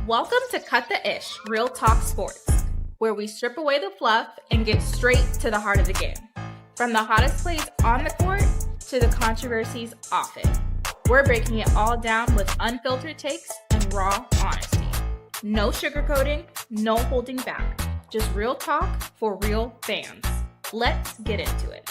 Welcome to Cut the Ish, Real Talk Sports, where we strip away the fluff and get straight to the heart of the game. From the hottest plays on the court to the controversies off it. We're breaking it all down with unfiltered takes and raw honesty. No sugarcoating, no holding back. Just real talk for real fans. Let's get into it.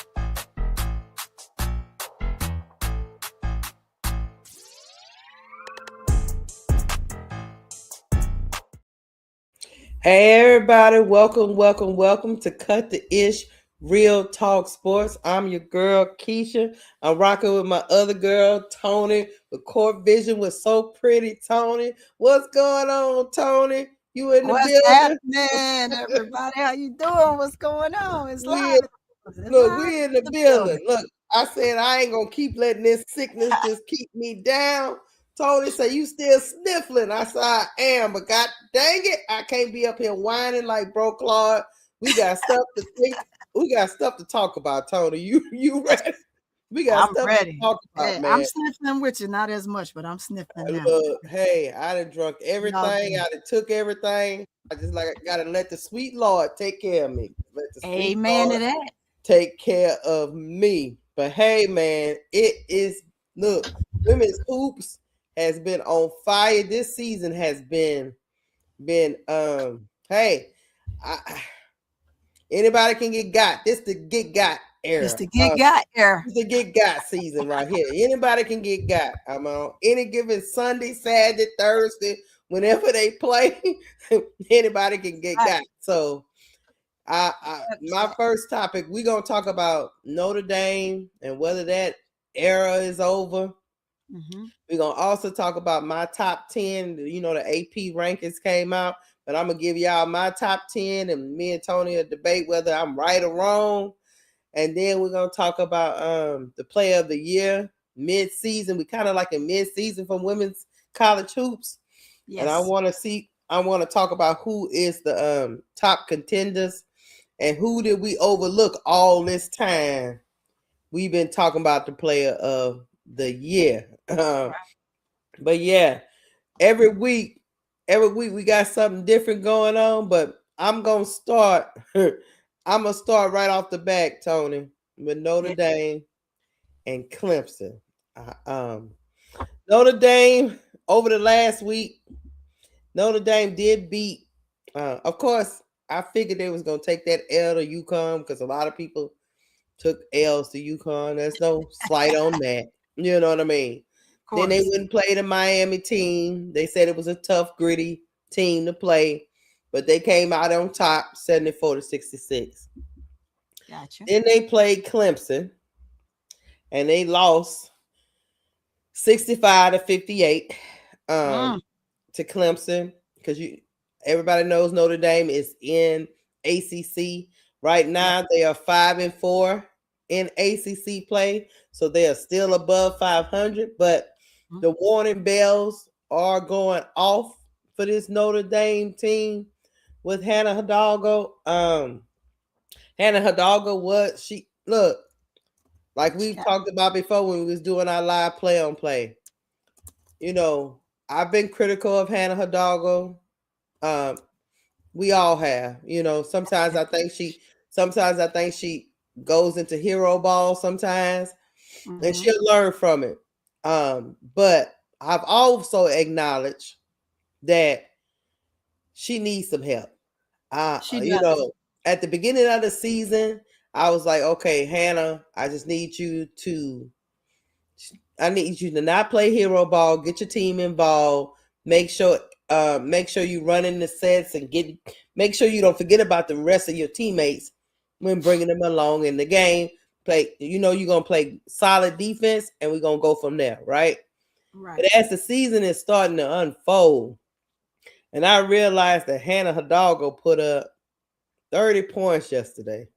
Hey everybody, welcome to Cut the Ish Real Talk Sports. I'm your girl Keysha. I'm rocking with my other girl Tony. The court vision was so pretty, Tony. What's going on, Tony? You in the building? What's happening, everybody? How you doing? What's going on? It's live. We in the building. Look, I said I ain't gonna keep letting this sickness just keep me down. Tony said, you still sniffling. I said, I am, but God dang it, I can't be up here whining like bro Claude. We got stuff to think. We got stuff to talk about, Tony. You ready? We got stuff to talk about, hey, man. I'm sniffling with you, not as much, but I'm sniffling now. Hey, I done drunk everything. I done took everything. I just gotta let the sweet Lord take care of me. Let the Amen to that. Take care of me. But hey, man, look, women's hoops has been on fire. This season has been anybody can get got. This the get got era. It's the get got era. It's the get got season right here. Anybody can get got. I'm on any given Sunday, Saturday, Thursday, whenever they play, anybody can get got. So my first topic, we're gonna talk about Notre Dame and whether that era is over. Mm-hmm. We're going to also talk about my top 10. You know, the AP rankings came out, but I'm going to give y'all my top 10, and me and Tony will debate whether I'm right or wrong. And then we're going to talk about the player of the year, mid-season. We kind of like a mid-season from women's college hoops. Yes. And I want to talk about who is the top contenders and who did we overlook all this time. We've been talking about the player of the year. But yeah, every week we got something different going on, but I'm gonna start right off the bat, Tony, with Notre Dame and Clemson. Notre Dame over the last week, Notre Dame did beat, of course I figured they was gonna take that L to UConn because a lot of people took L's to UConn. There's no slight on that. You know what I mean? Then they wouldn't play the Miami team. They said it was a tough, gritty team to play, but they came out on top, 74-66. Gotcha. Then they played Clemson, and they lost 65-58 to Clemson because everybody knows Notre Dame is in ACC right now. They are 5-4 in ACC play, so they are still above 500, but the warning bells are going off for this Notre Dame team with Hannah Hidalgo. Hannah Hidalgo, like we've talked about before when we was doing our live play-on-play. You know, I've been critical of Hannah Hidalgo. We all have. You know, sometimes I think she goes into hero ball sometimes, and she'll learn from it. But I've also acknowledged that she needs some help. You know, at the beginning of the season, I was like, okay, Hannah, I need you to not play hero ball, get your team involved, make sure you run in the sets and make sure you don't forget about the rest of your teammates when bringing them along in the game. You're going to play solid defense, and we're going to go from there, right? Right. But as the season is starting to unfold, and I realized that Hannah Hidalgo put up 30 points yesterday.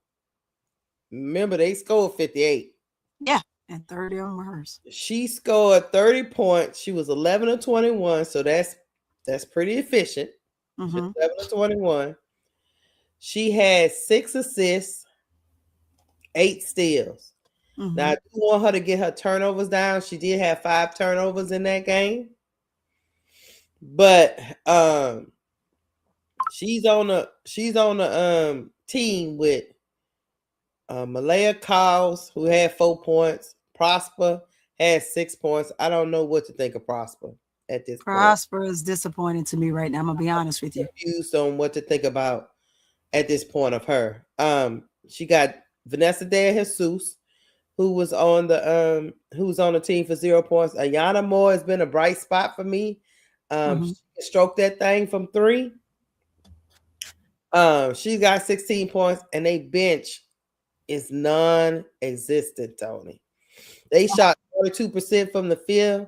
Remember, they scored 58. Yeah, and 30 on hers. She scored 30 points. She was 11-21, so that's pretty efficient. 11-21. She had 6 assists, 8 steals. Now, I do want her to get her turnovers down. She did have 5 turnovers in that game. But she's on the team with Mikaylah Cowles, who had 4 points. Prosper had 6 points. I don't know what to think of Prosper at this point. Prosper is disappointing to me right now. I'm gonna be honest with you. Confused on what to think about at this point of her. She got Vanessa De Jesus, who was on the team for 0 points. Ayana Moore has been a bright spot for me. She stroked that thing from 3. She got 16 points, and they bench is non-existent, Tony. They shot 42% from the field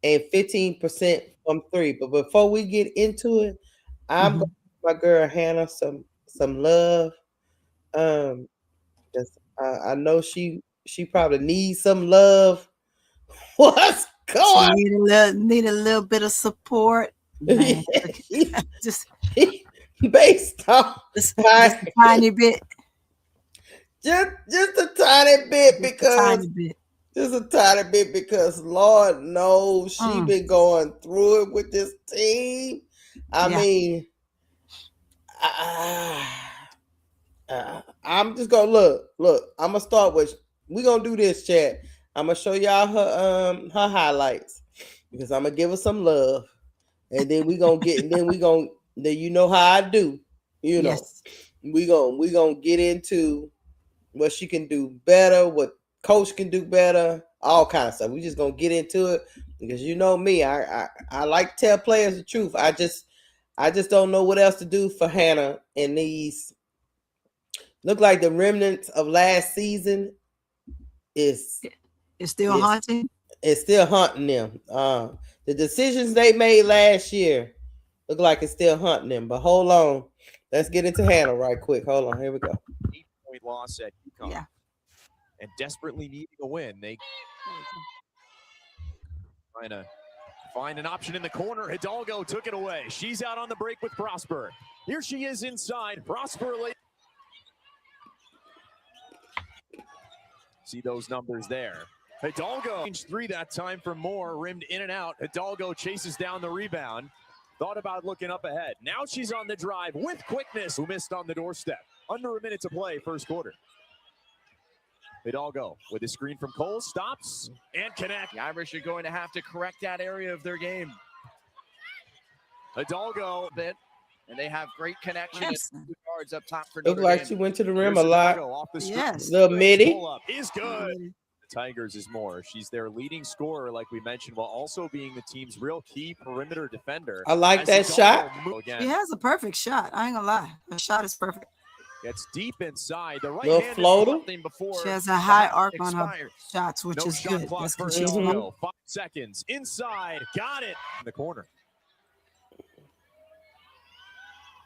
and 15% from 3. But before we get into it, I'm gonna give my girl Hannah some love. I know she probably needs some love. What's going? Need a little bit of support. Man. just based on just a tiny bit. Just a tiny bit just a tiny bit because Lord knows she been going through it with this team. I mean, I'm just gonna look. I'm gonna start with. We're gonna do this, chat. I'm gonna show y'all her highlights because I'm gonna give her some love, and then we gonna get. And then you know how I do. You know, yes. we gonna get into what she can do better, what coach can do better, all kind of stuff. We just gonna get into it because you know me, I like to tell players the truth. I just don't know what else to do for Hannah, and these look like the remnants of last season is still haunting. It's still haunting them. The decisions they made last year look like it's still haunting them. But hold on, let's get into Hannah right quick. Hold on, here we go. 8-point loss at UConn. And desperately needing a win. They trying to find an option in the corner. Hidalgo took it away. She's out on the break with Prosper. Here she is inside. Prosper late. See those numbers there. Hidalgo 3 that time for Moore. Rimmed in and out. Hidalgo chases down the rebound. Thought about looking up ahead. Now she's on the drive with quickness. Who missed on the doorstep. Under a minute to play first quarter. Hidalgo with a screen from Cole, stops and connect. The Irish are going to have to correct that area of their game. Hidalgo, and they have great connection. Yes. 2 guards up top for Look Notre like Dame. she went to the rim a lot. Off the yes. Little midi. Pull-up is good. The Tigers is more. She's their leading scorer, like we mentioned, while also being the team's real key perimeter defender. I like that shot. She has a perfect shot. I ain't gonna lie. The shot is perfect. Gets deep inside. The right little hand floater. She has a high arc on her shots, which is good. That's for Hidalgo. 5 seconds inside. Got it in the corner.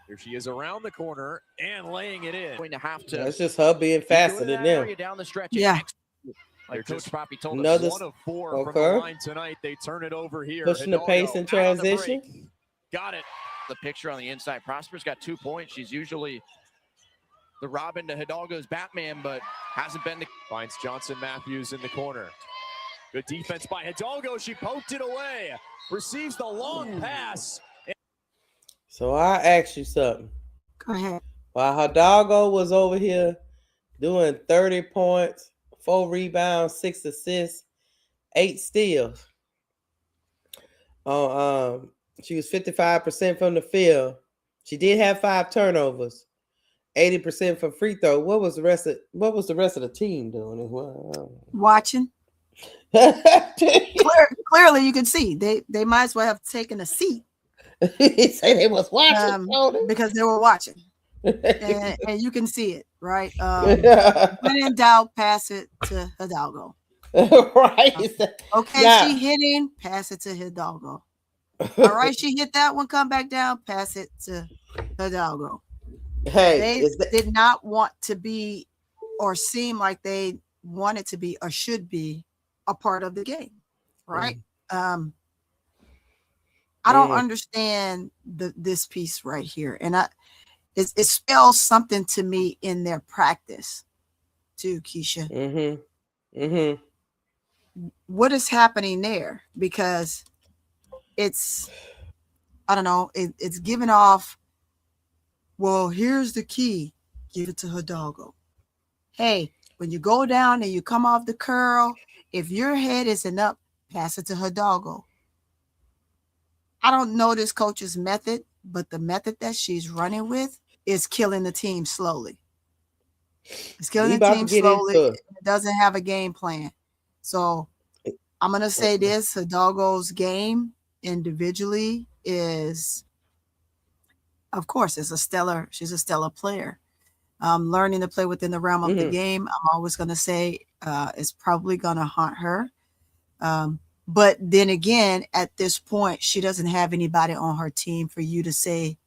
Here she is around the corner and laying it in. Going to have to. That's just her being faster than them. Down the stretch. Yeah. Like Coach Poppy told another, us. 1 of 4 from the line tonight. They turn it over here. Pushing the pace in transition. Got it. The picture on the inside. Prosper's got 2 points. She's usually the Robin to Hidalgo's Batman, but hasn't been. Finds Johnson Matthews in the corner. Good defense by Hidalgo. She poked it away. Receives the long pass. So I ask you something. Go ahead. While Hidalgo was over here doing 30 points, 4 rebounds, 6 assists, 8 steals. She was 55% from the field. She did have 5 turnovers. 80% from free throw. What was the rest of the team doing as well? Watching. Clearly, you can see they might as well have taken a seat. Say they was watching because they were watching, and you can see it, right? When in doubt, pass it to Hidalgo. Right. Okay, yeah. She hitting, pass it to Hidalgo. All right, she hit that one, come back down, pass it to Hidalgo. Hey, they did not want to be or seem like they wanted to be or should be a part of the game, right? I don't understand this piece right here, and it spells something to me in their practice, too, Keysha. What is happening there? Because it's I don't know, it's giving off, well, here's the key, give it to Hidalgo. Hey, when you go down and you come off the curl, if your head isn't up, pass it to Hidalgo. I don't know this coach's method, but the method that she's running with is killing the team slowly. It's killing the team slowly. It doesn't have a game plan. So I'm going to say this, Hidalgo's game individually is, of course, she's a stellar player. Learning to play within the realm of the game, I'm always going to say it's probably going to haunt her. But then again, at this point, she doesn't have anybody on her team for you to say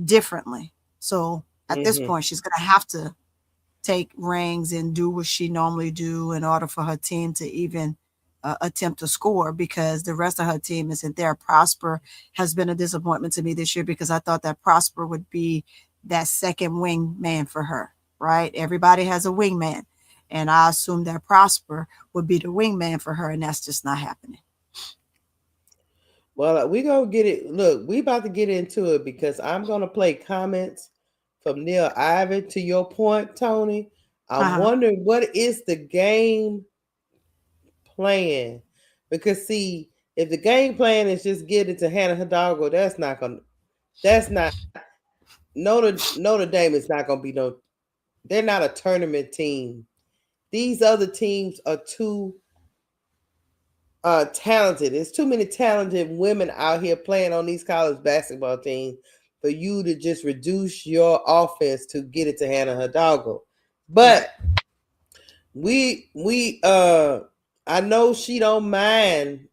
differently. So at this point, she's going to have to take rings and do what she normally do in order for her team to even attempt to score, because the rest of her team isn't there. Prosper has been a disappointment to me this year because I thought that Prosper would be that second wingman for her, right? Everybody has a wingman, and I assumed that Prosper would be the wingman for her, and that's just not happening. Well, we're going to get it. Look, we about to get into it because I'm going to play comments from Niele Ivey. To your point, Tony, I'm wondering what is the game plan? Because see, if the game plan is just get it to Hannah Hidalgo, Notre Dame is not going to be they're not a tournament team. These other teams are too talented. There's too many talented women out here playing on these college basketball teams for you to just reduce your offense to get it to Hannah Hidalgo. But I know she don't mind,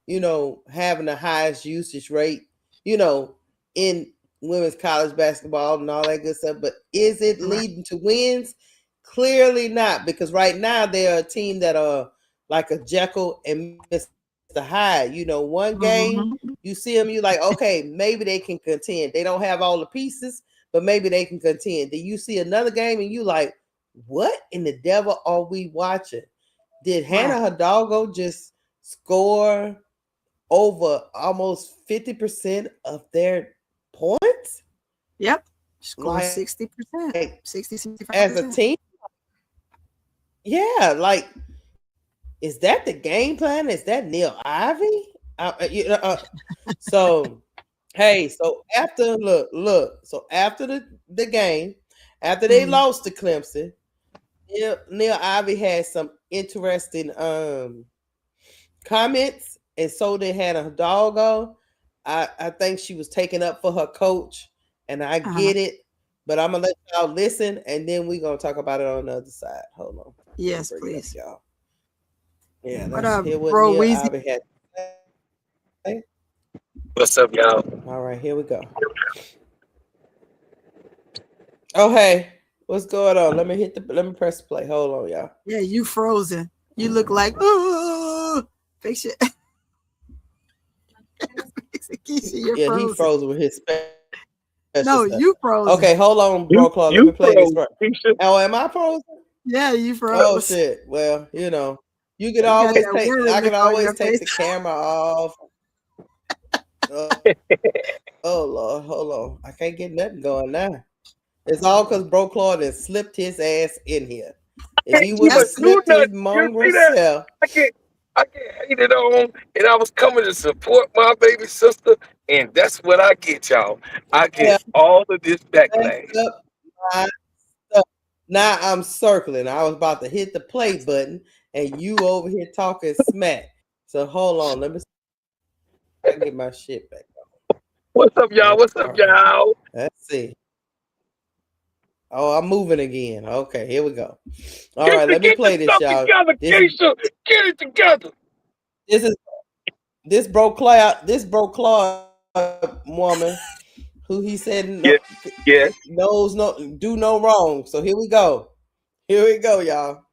having the highest usage rate, in women's college basketball and all that good stuff. But is it leading to wins? Clearly not, because right now they're a team that are like a Jekyll and Mr. Hyde. One game you see them, you're like, okay, maybe they can contend. They don't have all the pieces, but maybe they can contend. Then you see another game and you like, what in the devil are we watching? Did Hannah Hidalgo just score over almost 50% of their points? Yep. Score 60%. 60-65%. As a team? Yeah, like, is that the game plan? Is that Niele Ivey? So after so after the game, after they lost to Clemson, Niele Ivey had some interesting comments, and so did Hannah Hidalgo. I think she was taking up for her coach, and I get it, but I'm gonna let y'all listen, and then we're gonna talk about it on the other side. Hold on. Yes, please, y'all. Yeah, let's hear what bro, Niele Ivey had to say. What's up, y'all? All right, here we go. Oh, hey, what's going on? Let me press play. Hold on, y'all. Yeah, you frozen. You look like fix it. Keysha, yeah, frozen. He frozen with his special No, stuff. you frozen. Okay, hold on, bro. Claude. Let me play this right. Keysha. Oh, am I frozen? Yeah, you froze. Oh shit. Well, you could always take. I can always take the camera off. Oh Lord, hold on. I can't get nothing going now. It's all because Bro Claude has slipped his ass in here. If he would have slipped his mongrel self, I get hated on, and I was coming to support my baby sister, and that's what I get, y'all. I get all of this backlash. Now I'm circling. I was about to hit the play button, and you over here talking smack. So hold on, let me get my shit back on. What's up, y'all? What's up, y'all? Let's see. Oh, I'm moving again. Okay, here we go. All right, let me play this, y'all. Keysha, get it together. This Bro Claude woman who he said knows do no wrong. So here we go. Y'all.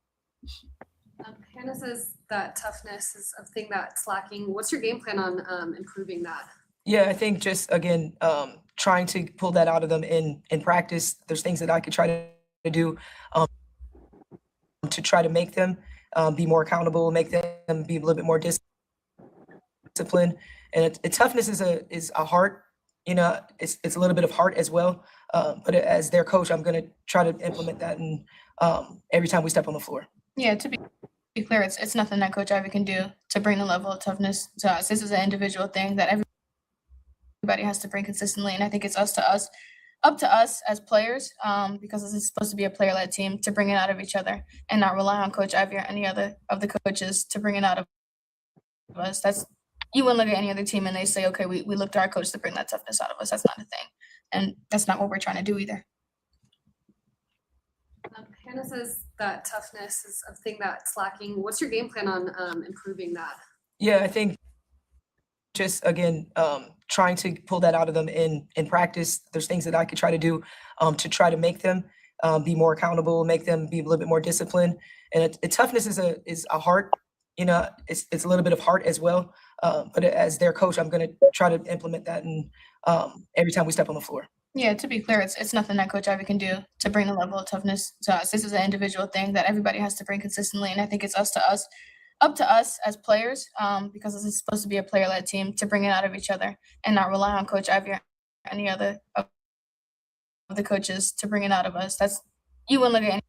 Hannah says that toughness is a thing that's lacking. What's your game plan on improving that? Yeah, I think just, again, trying to pull that out of them in practice. There's things that I could try to do to try to make them be more accountable, make them be a little bit more disciplined. And toughness is a heart it's a little bit of heart as well. But as their coach, I'm going to try to implement that and every time we step on the floor. Yeah, to be clear, it's nothing that Coach Ivey can do to bring the level of toughness to us. This is an individual thing that everybody has to bring consistently, and I think it's up to us as players, because this is supposed to be a player-led team, to bring it out of each other and not rely on Coach Ivey or any other of the coaches to bring it out of us. That's, you wouldn't look at any other team and they say, okay, we look to our coach to bring that toughness out of us. That's not a thing, and that's not what we're trying to do either. Hannah says that toughness is a thing that's lacking. What's your game plan on improving that? Yeah, I think just, again, trying to pull that out of them in practice. There's things that I could try to do to try to make them be more accountable, make them be a little bit more disciplined. And toughness is a heart, it's a little bit of heart as well. But as their coach, I'm going to try to implement that and every time we step on the floor. Yeah, to be clear, it's nothing that Coach Ivey can do to bring the level of toughness to us. This is an individual thing that everybody has to bring consistently, and I think it's up to us as players, because this is supposed to be a player-led team, to bring it out of each other and not rely on Coach Ivey or any other of the coaches to bring it out of us. That's, you wouldn't look at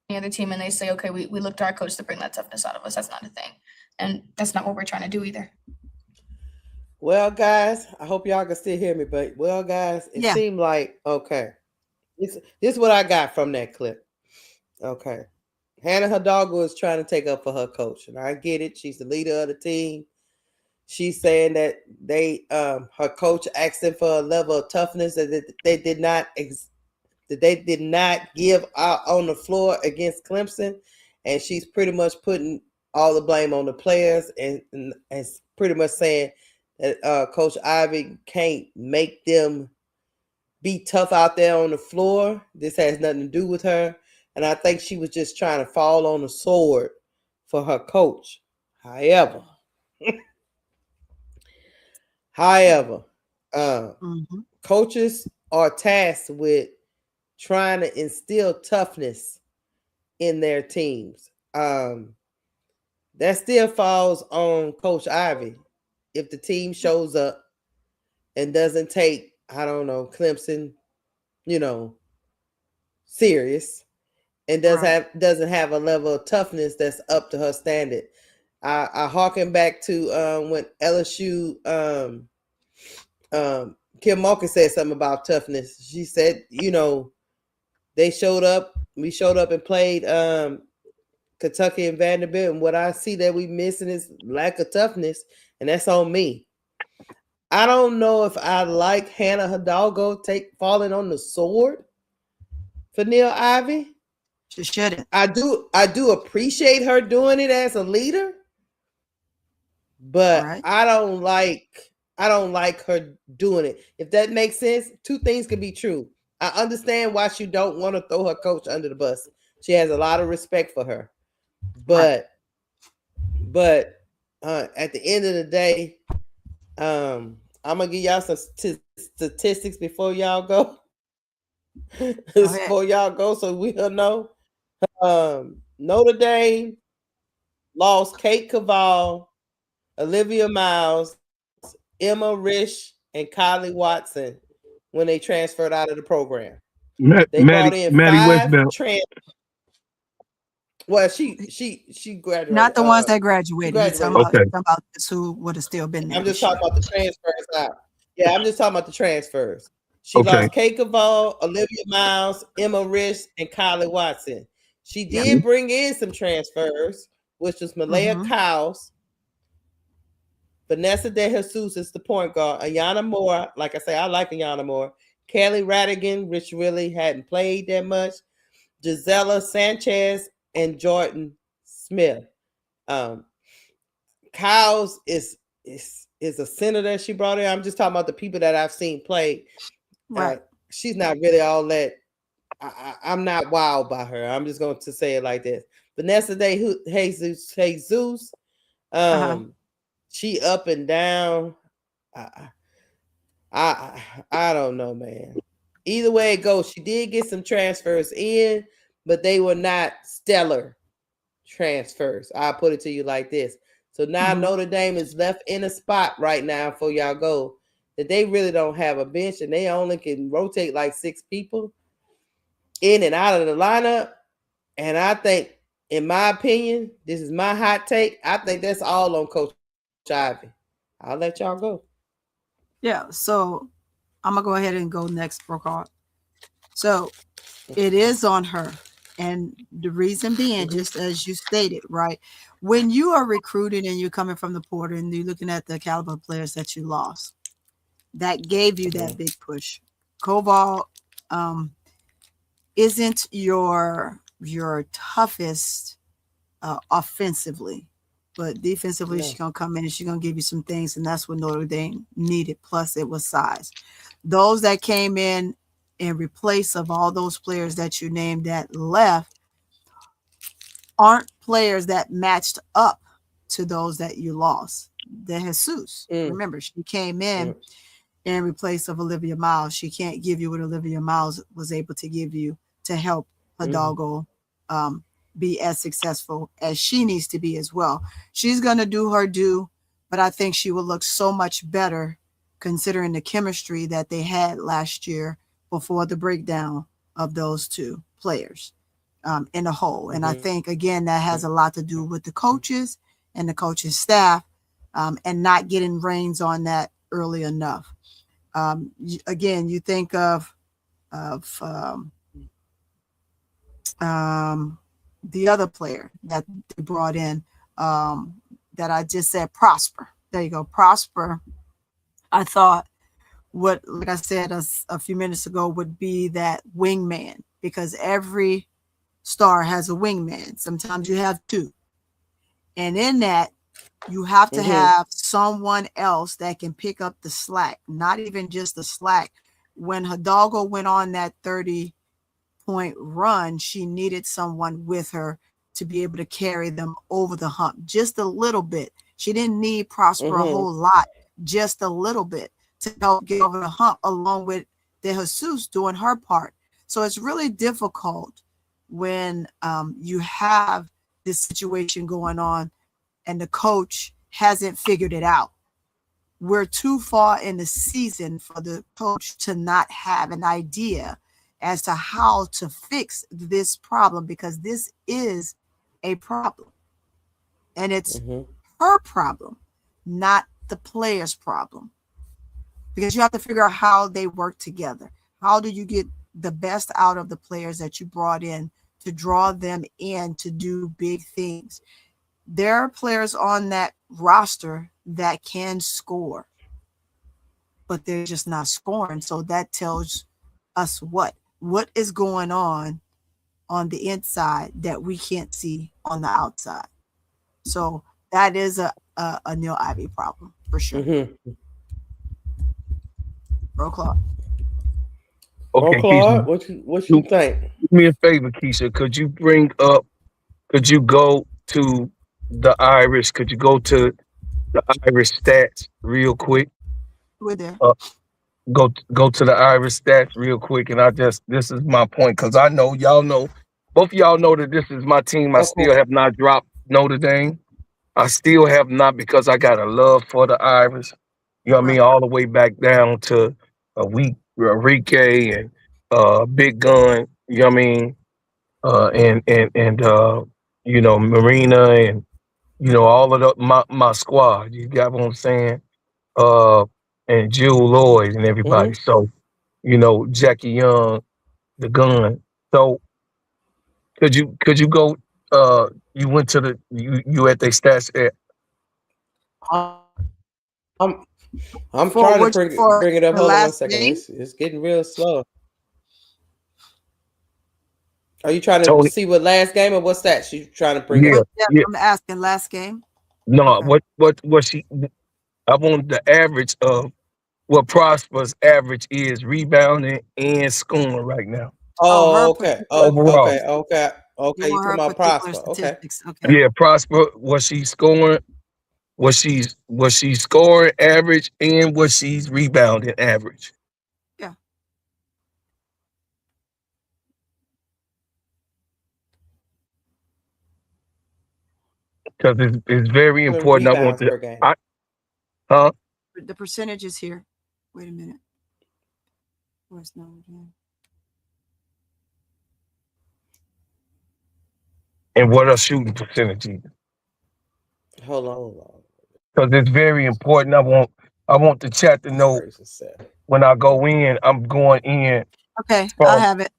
any other team and they say, okay, we look to our coach to bring that toughness out of us. That's not a thing, and that's not what we're trying to do either. Well, guys, I hope y'all can still hear me, but guys, it seemed like, okay, this is what I got from that clip. Okay. Hannah Hidalgo is trying to take up for her coach, and I get it. She's the leader of the team. She's saying that her coach asked them for a level of toughness that they did not give out on the floor against Clemson, and she's pretty much putting all the blame on the players and pretty much saying that Coach Ivey can't make them be tough out there on the floor. This has nothing to do with her. And I think she was just trying to fall on the sword for her coach. However, coaches are tasked with trying to instill toughness in their teams. That still falls on Coach Ivey. If the team shows up and doesn't take, Clemson, serious, and doesn't have a level of toughness that's up to her standard. I harken back to when LSU Kim Mulkey said something about toughness. She said, we showed up and played Kentucky and Vanderbilt, and what I see that we missing is lack of toughness, and that's on me. I don't know if I like Hannah Hidalgo falling on the sword for Niele Ivey. She shouldn't. I do appreciate her doing it as a leader, but I don't like her doing it. If that makes sense, two things can be true. I understand why she don't want to throw her coach under the bus. She has a lot of respect for her, but at the end of the day, I'm gonna give y'all some statistics before y'all go. Before y'all go, so we'll know. Notre Dame lost Kate Cavall, Olivia Miles, Emma Risch, and Kylie Watson when they transferred out of the program. They brought in five well, she graduated. Not the ones that graduated. Talking about this who would have still been there. I'm just talking about the transfers out. Yeah, I'm just talking about the transfers. She lost Kate Cavall, Olivia Miles, Emma Risch, and Kylie Watson. She did bring in some transfers, which was Malaya Cowles, Vanessa De Jesus is the point guard, Ayana Moore. Like I say, I like Ayana Moore. Kelly Radigan, which really hadn't played that much. Gisela Sanchez and Jordan Smith. Cowles is a center that she brought in. I'm just talking about the people that I've seen play. Right. She's not really all that. I'm not wowed by her. I'm just going to say it like this. Vanessa De Jesus, she up and down. I don't know, man. Either way it goes, she did get some transfers in, but they were not stellar transfers. I'll put it to you like this. So now Notre Dame is left in a spot right now for y'all go. that they really don't have a bench and they only can rotate like 6 people in and out of the lineup. And I think, in my opinion, this is my hot take, I think that's all on Coach Ivey. I'll let y'all go. Yeah, so I'm going to go ahead and go next, Brookhart. So it is on her. And the reason being, just as you stated, right? When you are recruiting and you're coming from the portal and you're looking at the caliber of players that you lost, that gave you that big push. Koval isn't your toughest offensively, but defensively, she's going to come in and she's going to give you some things, and that's what Notre Dame needed. Plus, it was size. Those that came in replace of all those players that you named that left aren't players that matched up to those that you lost. The Jesus, remember, she came in replace of Olivia Miles. She can't give you what Olivia Miles was able to give you to help Hidalgo be as successful as she needs to be as well. She's going to do her due, but I think she will look so much better considering the chemistry that they had last year before the breakdown of those two players in a whole. And I think, again, that has a lot to do with the coaches and the coaching staff and not getting reins on that early enough. Again, you think of the other player that they brought in that I just said, Prosper. There you go, Prosper. I thought what, like I said a few minutes ago, would be that wingman, because every star has a wingman. Sometimes you have 2. And in that, you have to have someone else that can pick up the slack, not even just the slack. When Hidalgo went on that 30-point run, she needed someone with her to be able to carry them over the hump just a little bit. She didn't need Prosper a whole lot, just a little bit to help get over the hump, along with the Jesus doing her part. So it's really difficult when you have this situation going on and the coach hasn't figured it out. We're too far in the season for the coach to not have an idea as to how to fix this problem, because this is a problem. And it's her problem, not the player's problem. Because you have to figure out how they work together. How do you get the best out of the players that you brought in to draw them in to do big things? There are players on that roster that can score, but they're just not scoring. So that tells us what is going on the inside that we can't see on the outside. So that is a Niele Ivey problem for sure. Bro Clark. Okay, Clark, Keysha, what you think? do me a favor, Keysha. Could you go to the Irish? Could you go to the Irish stats real quick? We're there. Go to the Irish stats real quick, and this is my point, because I know y'all know, both of y'all know that this is my team. I still have not dropped Notre Dame. I still have not, because I got a love for the Irish. You know what I mean? All the way back down to Enrique and Big Gun. You know what I mean? And you know, Marina, and you know, all of my squad. You got what I'm saying? And Jill Lloyd and everybody. So, you know, Jackie Young, the gun. So could you go you went to you at the stats at I'm trying to bring it up. Hold on 1 second. It's getting real slow. Are you trying to see what last game or what stats you trying to bring up? Yeah, I'm asking last game. No, what she, I want the average of what Prosper's average is rebounding and scoring right now. Oh, okay. Overall. Okay. You talking about Prosper? Okay. Yeah, Prosper. Was she scoring? Was she scoring average, and was she's rebounding average? Yeah. Because it's very important. I want to. The percentage is here. Wait a minute. Where's Notre Dame? And what are shooting percentages? Hold on. Because it's very important. I want the chat to know First and second. when I go in, I'm going in. Okay, from, I have it.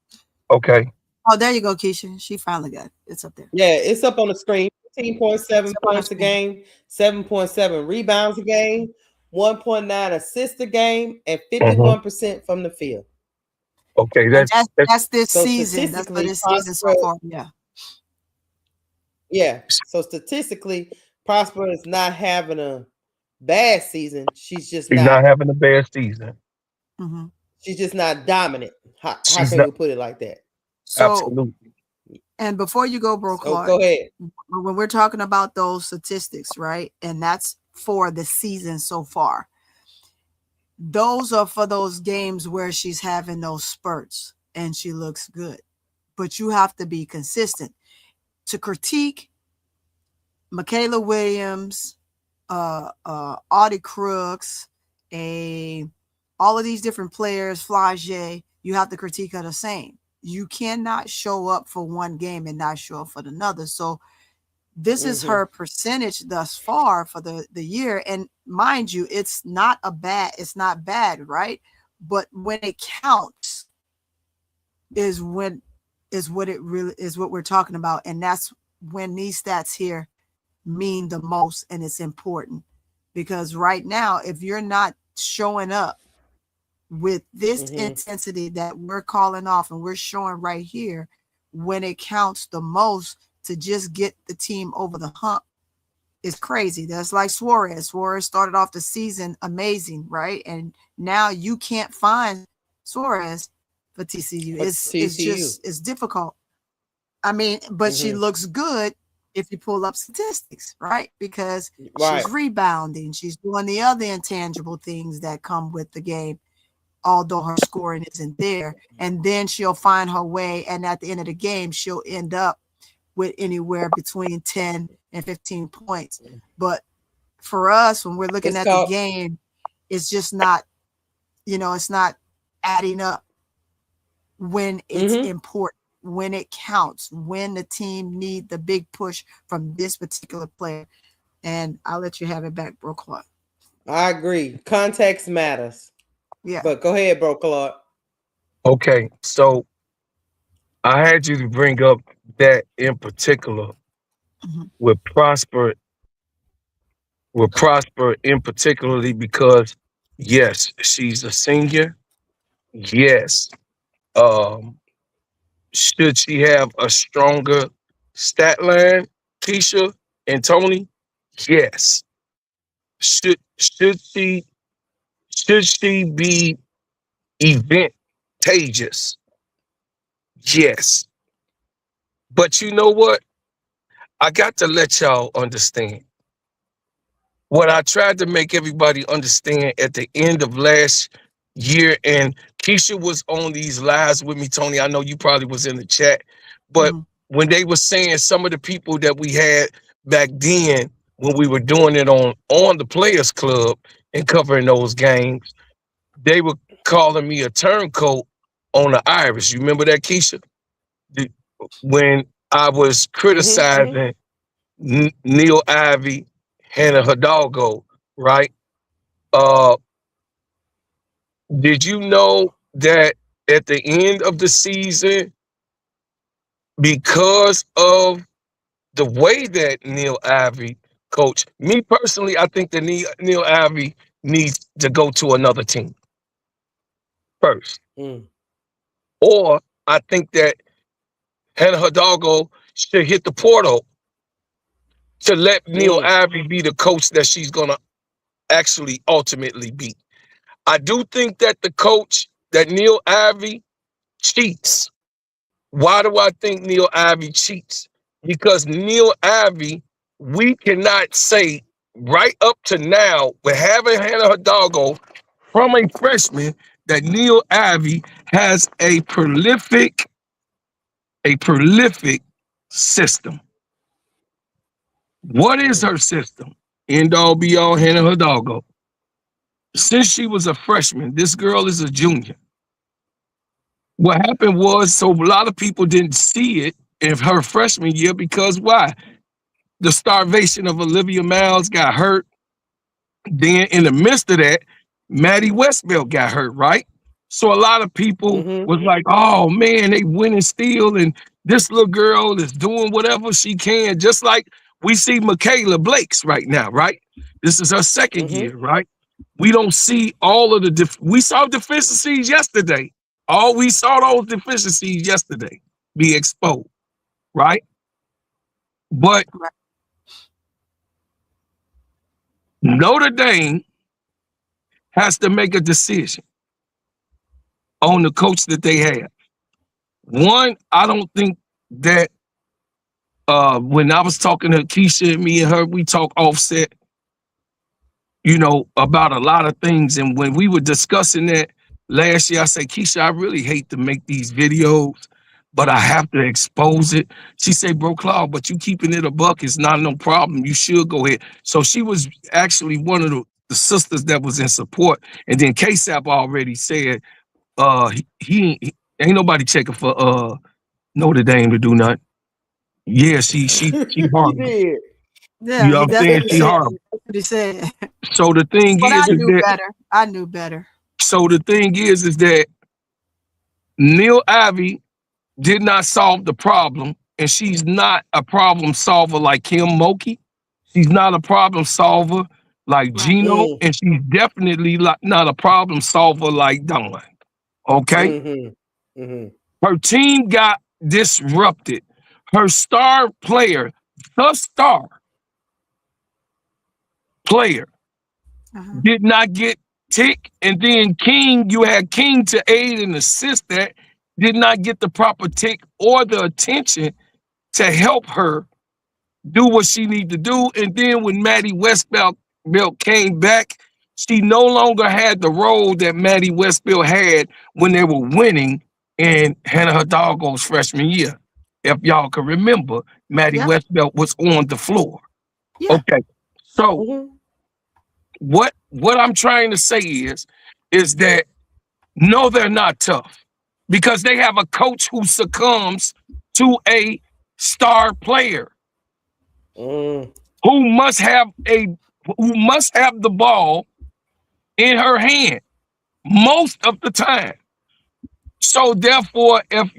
Okay. Oh, there you go, Keysha. She finally got it. It's up there. Yeah, it's up on the screen. 15.7 points a game, 7.7 rebounds a game, 1.9 assists a game, and 51% from the field. Okay, that's this so season. That's for this season so far. Yeah. Yeah. So statistically, Prosper is not having a bad season. She's not having a bad season. Mm-hmm. She's just not dominant. How can we put it like that? So, absolutely. And before you go, bro, Clark, go ahead. When we're talking about those statistics, right? And that's for the season so far. Those are for those games where she's having those spurts and she looks good. But you have to be consistent. To critique Mikaylah Williams, Audie Crooks, all of these different players, Flage, you have to critique her the same. You cannot show up for one game and not show up for another. So this is her percentage thus far for the year. And mind you, it's not bad, right? But when it counts is what we're talking about. And that's when these stats here mean the most, and it's important. Because right now, if you're not showing up with this intensity that we're calling off and we're showing right here, when it counts the most to just get the team over the hump, is crazy. That's like Suarez. Suarez started off the season amazing, right? And now you can't find Suarez for TCU. It's difficult. I mean, but she looks good if you pull up statistics, right? Because she's rebounding. She's doing the other intangible things that come with the game, although her scoring isn't there. And then she'll find her way, and at the end of the game, she'll end up with anywhere between 10 and 15 points. But for us, when we're looking at the game, it's just not, it's not adding up when it's important, when it counts, when the team need the big push from this particular player. And I'll let you have it back, bro, Clark. I agree. Context matters. Yeah. But go ahead, bro, Clark. Okay, so I had you to bring up that in particular with Prosper in particularly because yes, she's a senior. Yes. Should she have a stronger stat line, Keysha and Tony? Yes. Should she be event-tageous? Yes. But you know what? I got to let y'all understand. What I tried to make everybody understand at the end of last year, and Keysha was on these lives with me, Tony. I know you probably was in the chat, but when they were saying some of the people that we had back then when we were doing it on the Players Club and covering those games, they were calling me a turncoat on the Irish. You remember that, Keysha? When I was criticizing Niele Ivey, Hannah Hidalgo, right? Did you know that at the end of the season, because of the way that Niele Ivey coached, me personally, I think that Niele Ivey needs to go to another team first. Or I think that Hannah Hidalgo should hit the portal to let Niele Ivey be the coach that she's going to actually ultimately be. I do think that the coach, that Niele Ivey, cheats. Why do I think Niele Ivey cheats? Because Niele Ivey, we cannot say right up to now, with having Hannah Hidalgo from a freshman, that Niele Ivey has a prolific system. What is her system? End all be all Hannah Hidalgo. since she was a freshman, this girl is a junior. What happened was, so a lot of people didn't see it in her freshman year because why? The starvation of Olivia Miles got hurt. Then in the midst of that, Maddie Westbelt got hurt, right? So a lot of people was like, oh man, they winning still, and this little girl is doing whatever she can, just like we see Mikaylah BLAKES right now, right? This is her second year, right? We don't see all of the we saw deficiencies yesterday. We saw those deficiencies yesterday be exposed, right? But Notre Dame has to make a decision on the coach that they have. One, I don't think that when I was talking to Keysha and me and her, we talk offset, you know, about a lot of things. And when we were discussing that last year, I said, Keysha, I really hate to make these videos, but I have to expose it. She said, bro, Claude, but you keeping it a buck is not no problem. You should go ahead. So she was actually one of the sisters that was in support. And then KSAP already said, he ain't nobody checking for Notre Dame to do nothing. Yeah, she horrible. Yeah, You know what I'm saying? She horrible. That's what he said. So the thing But is, I knew better. So the thing is that Niele Ivey did not solve the problem, and she's not a problem solver like Kim Mulkey. She's not a problem solver like Gino, and she's definitely not a problem solver like Dawn. Okay? Her team got disrupted. Her star player, the star player, did not get tick, and then King, you had King to aid and assist that, did not get the proper tick or the attention to help her do what she needed to do. And then when Maddie Westbelt came back, she no longer had the role that Maddie Westbelt had when they were winning in Hannah Hidalgo's freshman year. If y'all can remember, Maddie Westbelt was on the floor. Okay, so what I'm trying to say is that no, they're not tough, because they have a coach who succumbs to a star player who must have the ball in her hand most of the time. So therefore, if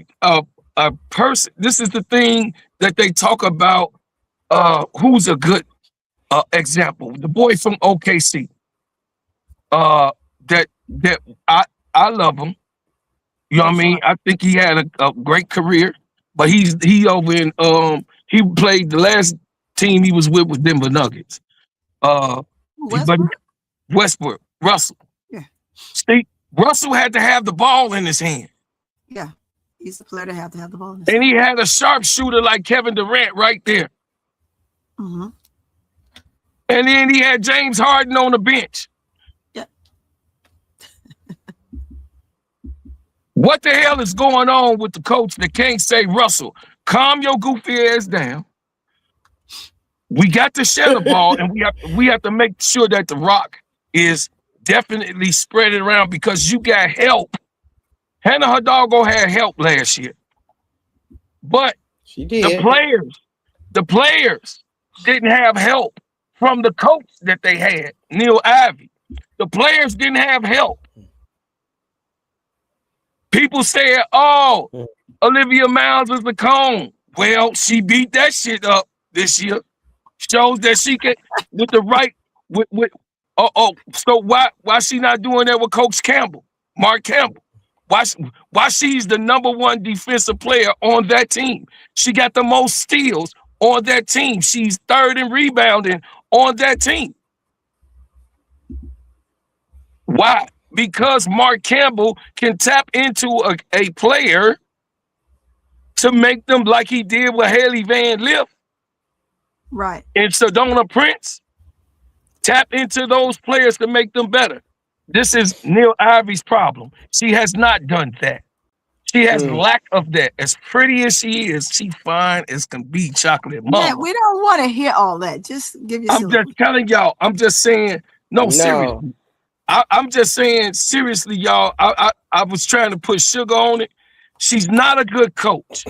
a person, this is the thing that they talk about, who's a good example, the boy from OKC, that I love him. You know what I mean? I think he had a great career, but he over in he played the last team he was with Denver Nuggets. Westbrook, Russell. Yeah. See, Russell had to have the ball in his hand. Yeah. He's the player to have the ball in his hand. And he had a sharpshooter like Kevin Durant right there. And then he had James Harden on the bench. Yeah. What the hell is going on with the coach that can't say, Russell, calm your goofy ass down. We got to share the ball, and we have to make sure that the rock is definitely spread around, because you got help. Hannah Hidalgo had help last year, but she did. The players didn't have help from the coach that they had, Niele Ivey. The players didn't have help. People said, oh, Olivia Miles is the cone. Well, she beat that shit up this year. Shows that she can with the right so why she not doing that with Coach Campbell, Mark Campbell? Why she's the #1 defensive player on that team? She got the most steals on that team. She's 3rd in rebounding on that team. Why? Because Mark Campbell can tap into a player to make them, like he did with Haley Van Lith. Right. And Sedona Prince, tap into those players to make them better. This is Niele Ivey's problem. She has not done that. She has lack of that. As pretty as she is, she fine as can be, chocolate mama. Yeah, we don't want to hear all that. Just give yourself. I'm just telling y'all. I'm just saying, no, seriously. I'm just saying, seriously, y'all. I was trying to put sugar on it. She's not a good coach.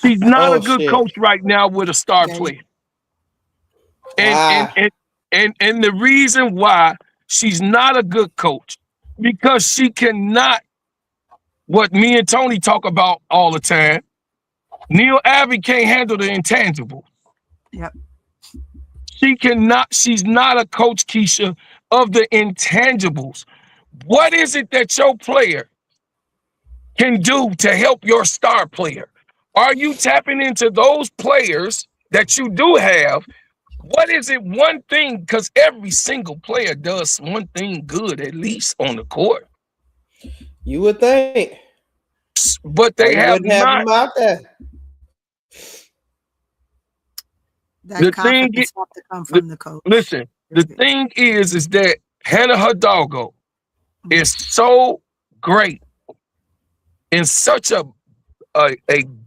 She's not a good coach right now with a star player. And the reason why she's not a good coach, because she cannot, what me and Tony talk about all the time, Niele Ivey can't handle the intangible. Yep. She cannot, she's not a coach, Keysha, of the intangibles. What is it that your player can do to help your star player? Are you tapping into those players that you do have? What is it, one thing, because every single player does one thing good, at least on the court. You would think. But they have not. Them out there. That confidence has to come from the coach. Listen, the thing is that Hannah Hidalgo is so great and such a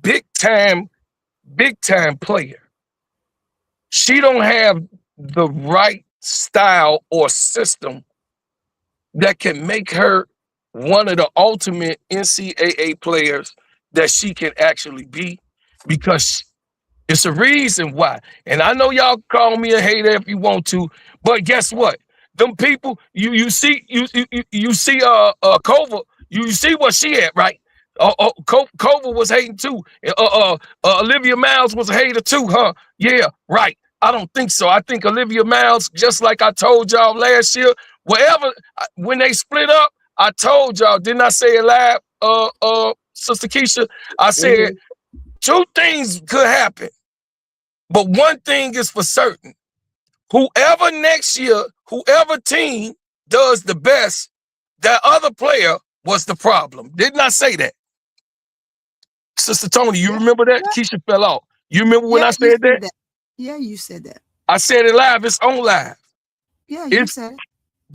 big time player. She don't have the right style or system that can make her one of the ultimate NCAA players that she can actually be, because it's a reason why. And I know y'all call me a hater if you want to, but guess what? Them people, you see Kova, you see what she at, right? Kova was hating too. Olivia Miles was a hater too, huh? Yeah, right. I don't think so. I think Olivia Miles, just like I told y'all last year, when they split up, I told y'all, didn't I say it live, Sister Keysha? I said two things could happen, but one thing is for certain. Whoever next year, whoever team does the best, that other player was the problem. Didn't I say that? Sister Tony, you remember that? Keysha fell off. You remember when I said that? Yeah, you said that. I said it live. It's on live. Yeah, you said it.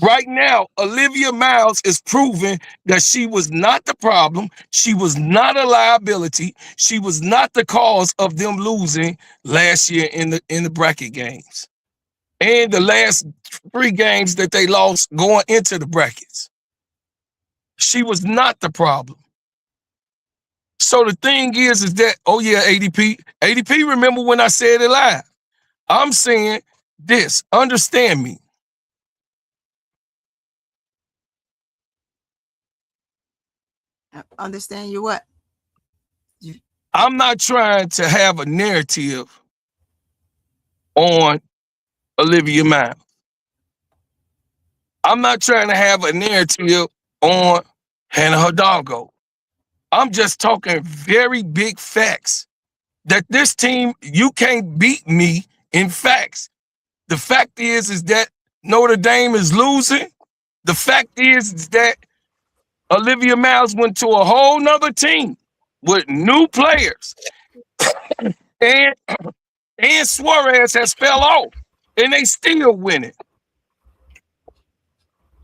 Right now, Olivia Miles is proving that she was not the problem. She was not a liability. She was not the cause of them losing last year in the bracket games. And the last 3 games that they lost going into the brackets. She was not the problem. So the thing is that, oh yeah, ADP, remember when I said it live? I'm saying this, understand me. Understand you what? I'm not trying to have a narrative on Olivia Miles. I'm not trying to have a narrative on Hannah Hidalgo. I'm just talking very big facts that this team, you can't beat me in facts. The fact is that Notre Dame is losing. The fact is that Olivia Miles went to a whole nother team with new players. and Suarez has fell off. And they still winning.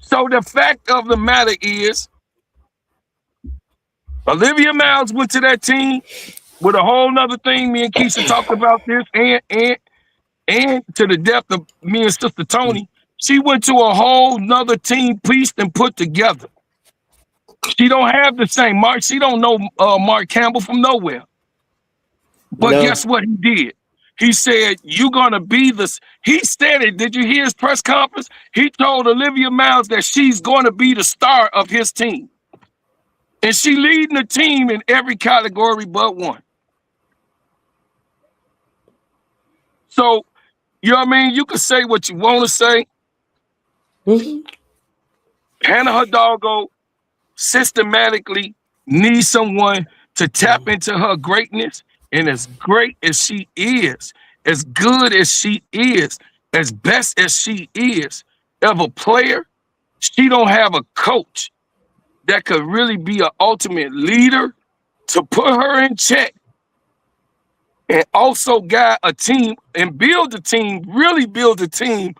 So the fact of the matter is, Olivia Miles went to that team with a whole nother thing. Me and Keysha talked about this, and to the depth of me and Sister Tony, she went to a whole nother team pieced and put together. She don't have the same Mark. She don't know Mark Campbell from nowhere. But guess what he did? He said, you're going to be this. He said it. Did you hear his press conference? He told Olivia Miles that she's going to be the star of his team. And she leading the team in every category but one. So, you know what I mean? You can say what you want to say. Hannah Hidalgo systematically needs someone to tap into her greatness. And as great as she is, as good as she is, as best as she is, of a player, she don't have a coach that could really be an ultimate leader to put her in check and also guide a team and build a team, really build a team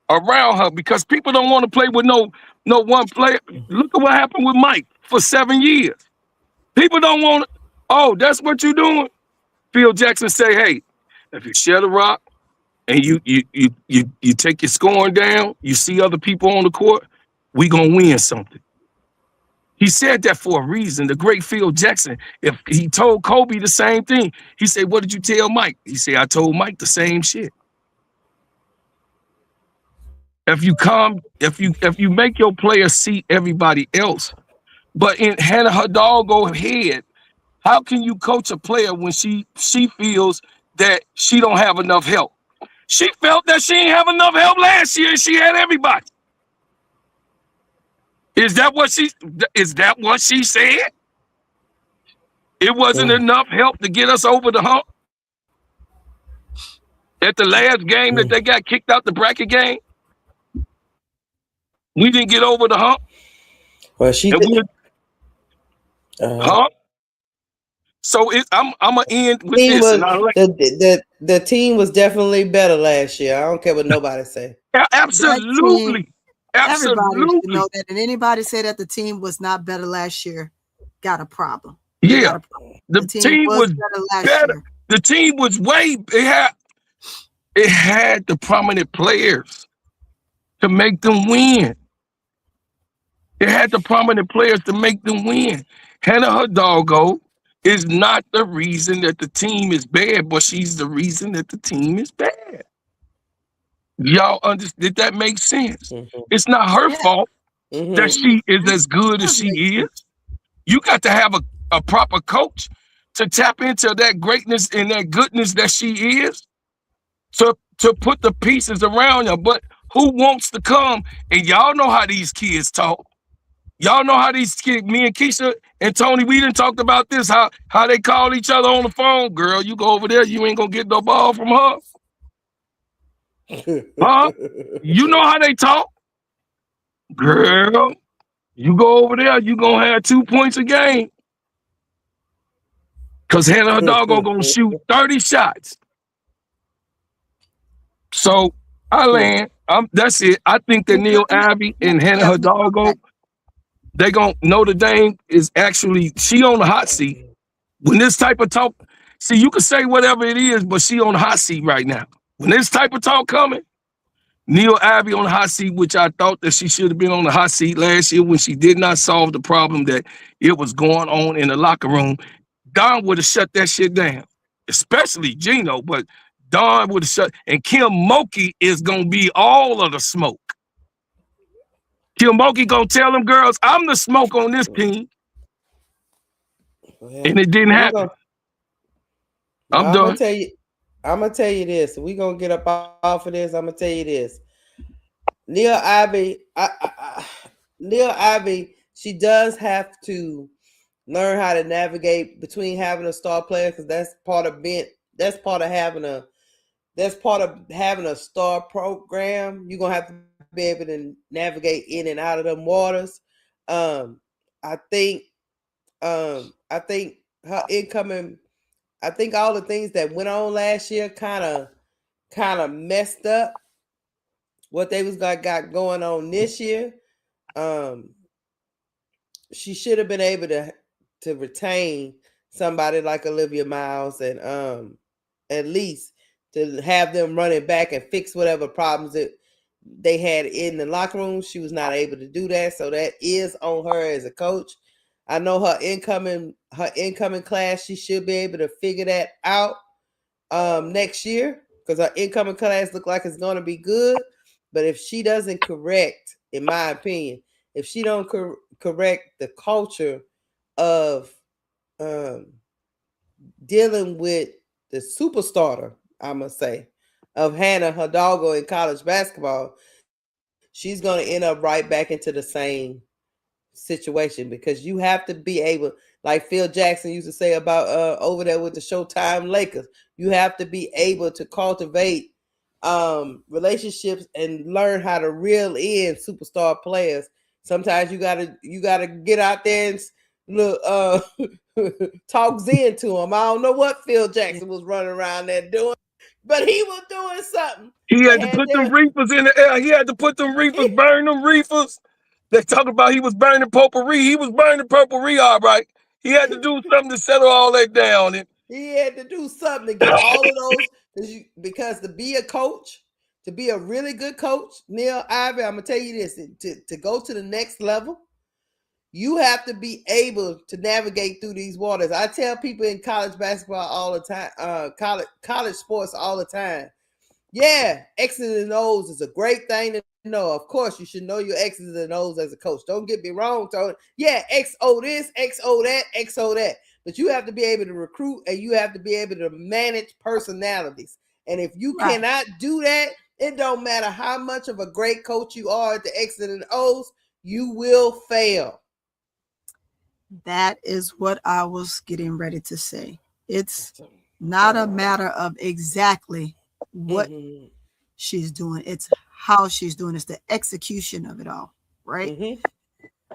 around her, because people don't want to play with no one player. Look at what happened with Mike for 7 years. People don't want to, oh, that's what you're doing? Phil Jackson say, hey, if you share the rock and you take your scoring down, you see other people on the court, we gonna win something. He said that for a reason. The great Phil Jackson, if he told Kobe the same thing, he said, "What did you tell Mike?" He said, "I told Mike the same shit." If you make your players see everybody else, but in Hannah Hidalgo's head, how can you coach a player when she feels that she don't have enough help? She felt that she didn't have enough help last year, and she had everybody. Is that what she said? It wasn't enough help to get us over the hump at the last game that they got kicked out the bracket game. We didn't get over the hump. Well, she did. Huh? So I'm gonna end with this. The team was definitely better last year. I don't care what nobody say. Absolutely. Everybody should know that. And anybody say that the team was not better last year, got a problem. Yeah, the team was better. The team was it had the prominent players to make them win. It had the prominent players to make them win. Hannah Hidalgo is not the reason that the team is bad, but she's the reason that the team is bad. Y'all understand? Did that make sense? It's not her fault that she is as good as she is. You got to have a proper coach to tap into that greatness and that goodness that she is, to put the pieces around her. But who wants to come? And y'all know how these kids talk. Y'all know how these kids, me and Keysha and Tony, we done talked about this, how they call each other on the phone. Girl, you go over there, you ain't gonna get no ball from her. Huh? You know how they talk? Girl, you go over there, you gonna have 2 points a game. Because Hannah Hidalgo gonna shoot 30 shots. So I land. That's it. I think that Niele Ivey and Hannah Hidalgo, Notre Dame is actually, she on the hot seat. When this type of talk, see, you can say whatever it is, but she on the hot seat right now. When this type of talk coming, Niele Ivey on the hot seat, which I thought that she should have been on the hot seat last year when she did not solve the problem that it was going on in the locker room. Don would have shut that shit down, especially Gino, but Don would have shut, and Kim Mulkey is going to be all of the smoke. Kim Mulkey going to tell them girls, I'm the smoke on this team. Well, and it didn't happen. I'm done. I'm going to tell you this. We're going to get up off of this. I'm going to tell you this. Niele Ivey, she does have to learn how to navigate between having a star player, because that's part of having a star program. You're gonna have to be able to navigate in and out of them waters. I think her incoming, I think all the things that went on last year kind of messed up what they got going on this year. She should have been able to retain somebody like Olivia Miles, and at least to have them running back and fix whatever problems that they had in the locker room. She was not able to do that, so that is on her as a coach. I know her incoming class, she should be able to figure that out next year, because her incoming class look like it's going to be good. But if she doesn't correct, in my opinion, if she don't correct the culture of dealing with the superstar, I must say, of Hannah Hidalgo in college basketball, she's going to end up right back into the same situation, because you have to be able, like Phil Jackson used to say about over there with the Showtime Lakers, you have to be able to cultivate relationships and learn how to reel in superstar players. Sometimes you gotta get out there and look, talk zen to him. I don't know what Phil Jackson was running around there doing, but he was doing something. He had to put them reefers in the air. He had to put them reefers, burn them reefers. They talk about he was burning potpourri. He was burning potpourri, all right. He had to do something to settle all that down. He had to do something to get all of those, because to be a coach, to be a really good coach, Niele Ivey, I'm gonna tell you this: to go to the next level, you have to be able to navigate through these waters. I tell people in college basketball all the time, college sports all the time. Yeah, X's and O's is a great thing to know. Of course, you should know your X's and O's as a coach. Don't get me wrong, Tony. Yeah, XO this, XO that, XO that. But you have to be able to recruit and you have to be able to manage personalities. And if you cannot do that, it don't matter how much of a great coach you are at the X's and O's, you will fail. That is what I was getting ready to say. It's not a matter of exactly what she's doing. It's how she's doing. It's the execution of it all, right?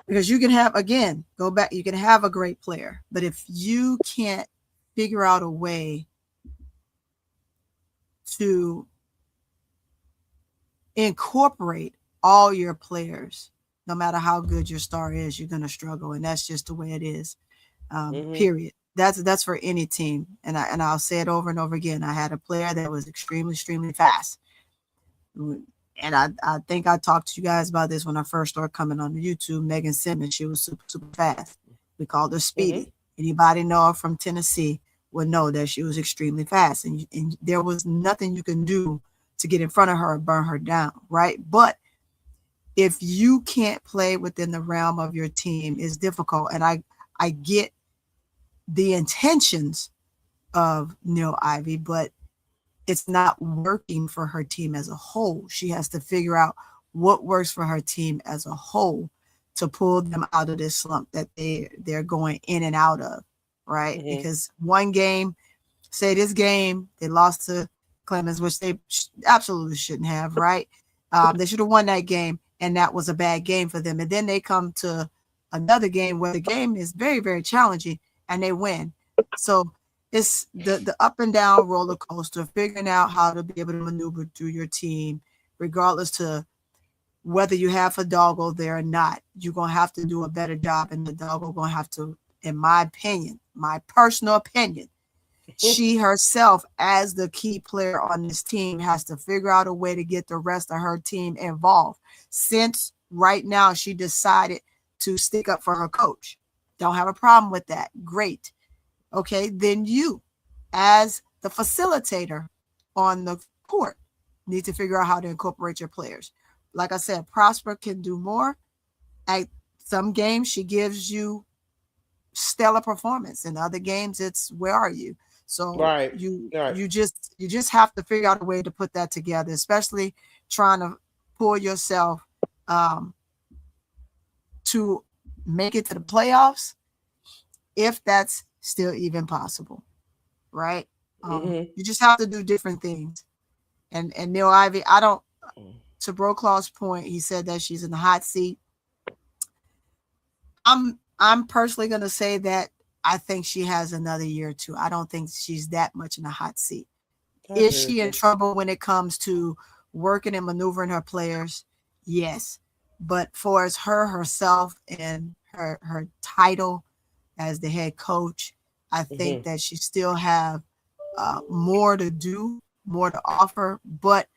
Because you can have, again, go back, you can have a great player, but if you can't figure out a way to incorporate all your players, no matter how good your star is, you're going to struggle. And that's just the way it is. Period. That's for any team. And I'll say it over and over again. I had a player that was extremely fast. And I think I talked to you guys about this when I first started coming on YouTube. Megan Simmons, she was super fast. We called her Speedy. Anybody know her from Tennessee would know that she was extremely fast. And there was nothing you can do to get in front of her or burn her down, right? But if you can't play within the realm of your team, it's difficult. And I get the intentions of Niele Ivey, but it's not working for her team as a whole. She has to figure out what works for her team as a whole to pull them out of this slump that they're going in and out of, right? Because one game, say this game, they lost to Clemens, which they absolutely shouldn't have, right? They should have won that game, and that was a bad game for them. And then they come to another game where the game is very challenging, and they win. So it's the up and down roller coaster, figuring out how to be able to maneuver through your team, regardless to whether you have Hidalgo there or not. You're going to have to do a better job, and Hidalgo going to have to, in my opinion, my personal opinion, she herself, as the key player on this team, has to figure out a way to get the rest of her team involved. Since right now she decided to stick up for her coach. Don't have a problem with that. Great. Okay, then you, as the facilitator on the court, need to figure out how to incorporate your players. Like I said, Prosper can do more. At some games, she gives you stellar performance. In other games, it's where are you? So you just have to figure out a way to put that together, especially trying to pull yourself to make it to the playoffs, if that's still even possible, right? You just have to do different things. And Niele Ivey, to Broclaw's point, he said that she's in the hot seat. I'm personally going to say that I think she has another year or two. I don't think she's that much in a hot seat. Is she in trouble when it comes to working and maneuvering her players? Yes. But for as herself and her title as the head coach, I think that she still have more to do, more to offer, but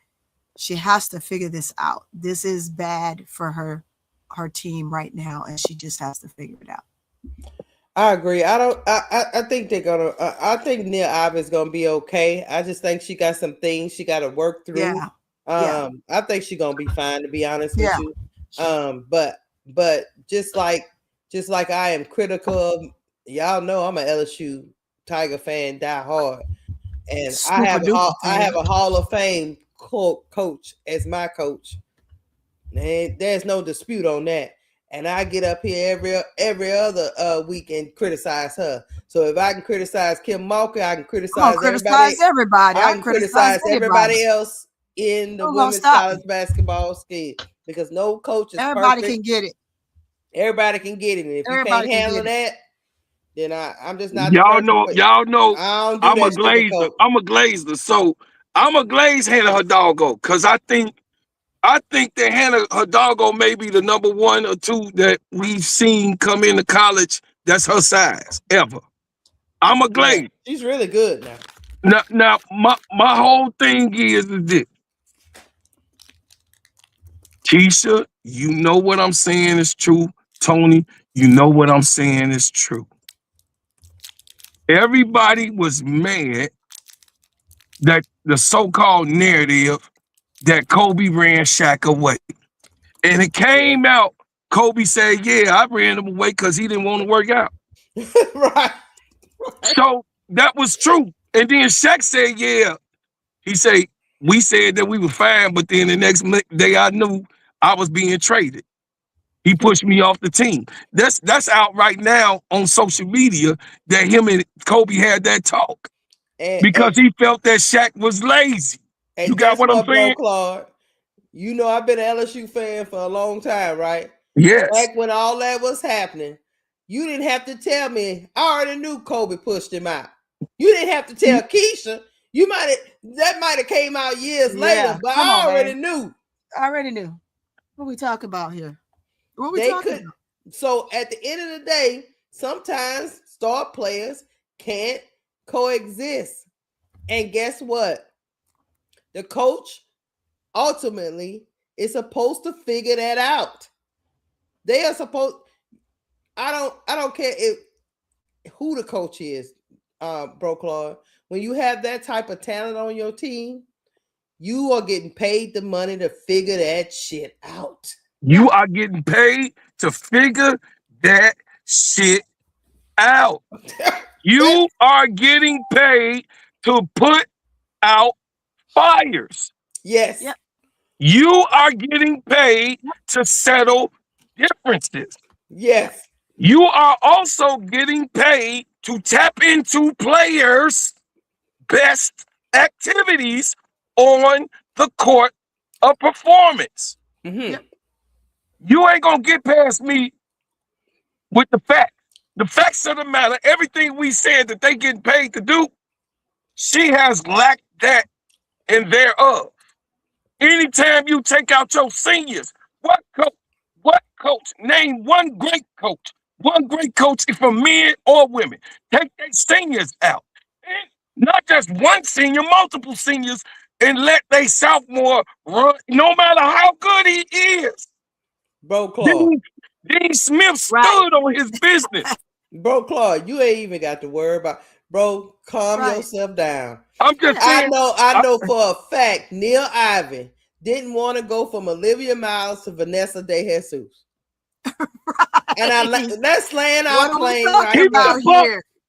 she has to figure this out. This is bad for her team right now, and she just has to figure it out. I agree. I think they're gonna. I think Niele Ivey is gonna be okay. I just think she got some things she got to work through. I think she's gonna be fine, to be honest with you. But just like I am critical of, y'all know I'm an LSU Tiger fan, die hard, and I have a Hall of Fame coach as my coach. And there's no dispute on that. And I get up here every other week and criticize her. So if I can criticize Kim Malka, I can criticize everybody. I can criticize everybody else in the women's college basketball scheme, because no coach is everybody perfect. Can get it. Everybody can get it. And if everybody you can't handle that, then I'm just not. Y'all know. I'm a glazer. I'm a glazer. So I'm a glaze Hannah Hidalgo, because I think that Hannah Hidalgo may be the number 1 or 2 that we've seen come into college that's her size ever. I'm a glaze. Yeah, she's really good now. Now my whole thing is this. Keysha, you know what I'm saying is true. Tony, you know what I'm saying is true. Everybody was mad that the so-called narrative that Kobe ran Shaq away. And it came out, Kobe said, yeah, I ran him away because he didn't want to work out. Right. So that was true. And then Shaq said, yeah. He said, we said that we were fine, but then the next day I knew I was being traded. He pushed me off the team. That's out right now on social media that him and Kobe had that talk. Because he felt that Shaq was lazy. And you got what I'm saying? Bro, Claude, you know I've been an LSU fan for a long time, right? Yes. Back when all that was happening, you didn't have to tell me. I already knew Kobe pushed him out. You didn't have to tell Keysha. That might have came out years later, but I already knew. I already knew. What we talking about here? What we talking about? So at the end of the day, sometimes star players can't coexist. And guess what? The coach ultimately is supposed to figure that out. They are supposed. I don't care who the coach is, Bro Claude. When you have that type of talent on your team, you are getting paid the money to figure that shit out. You are getting paid to figure that shit out. You are getting paid to put out fires. Yes. Yep. You are getting paid to settle differences. Yes. You are also getting paid to tap into players' best activities on the court of performance. Mm-hmm. You ain't gonna get past me with the facts. The facts of the matter, everything we said that they getting paid to do, she has lacked that and thereof. Anytime you take out your seniors, what coach, name one great coach for men or women. Take their seniors out. And not just one senior, multiple seniors, and let they sophomore run, no matter how good he is. Bro Claude. Dean Smith stood on his business. Bro Claude, you ain't even got to worry about. Bro, calm yourself down. I'm just saying. I know for a fact Niele Ivey didn't want to go from Olivia Miles to Vanessa De Jesus. And let's land our plane right now.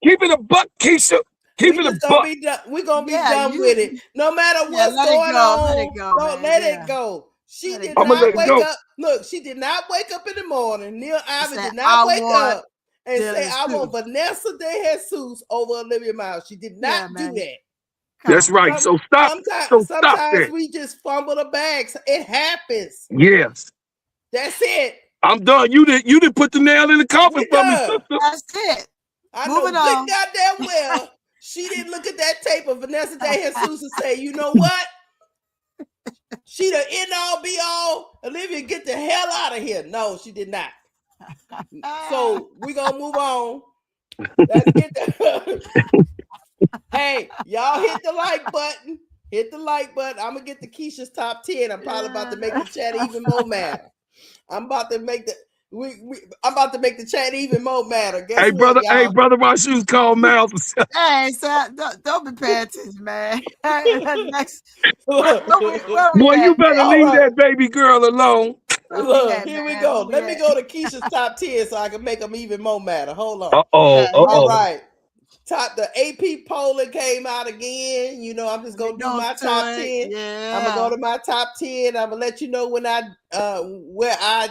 Keep it a buck, Keysha. Keep it a buck. We're gonna be done with it. No matter what's going on, let it go. She did not wake up. Look, she did not wake up in the morning. Niele Ivey did not wake up and say, I want Vanessa De Jesus over Olivia Miles. She did not do that. That's right. So stop. Sometimes we just fumble the bags. It happens. Yes. That's it. I'm done. You didn't put the nail in the coffin for me, sister. That's it. I know good goddamn well she didn't look at that tape of Vanessa De Jesus and say, you know what? She the end all be all. Olivia, get the hell out of here. No, she did not. So we gonna move on. Let's get the hey, y'all hit the like button. Hit the like button. I'm gonna get the Keysha's top 10. I'm probably about to make the chat even more mad. I'm about to make the chat even more madder. Hey, brother, my shoes called Miles. Hey, so don't be paying attention, man. Boy, you better leave that baby girl alone. Look, here we go. Let me go to Keysha's top 10 so I can make them even more madder. Hold on. All right. The AP polling came out again. You know, I'm just gonna do my top 10. I'm gonna go to my top 10. I'm gonna let you know when where I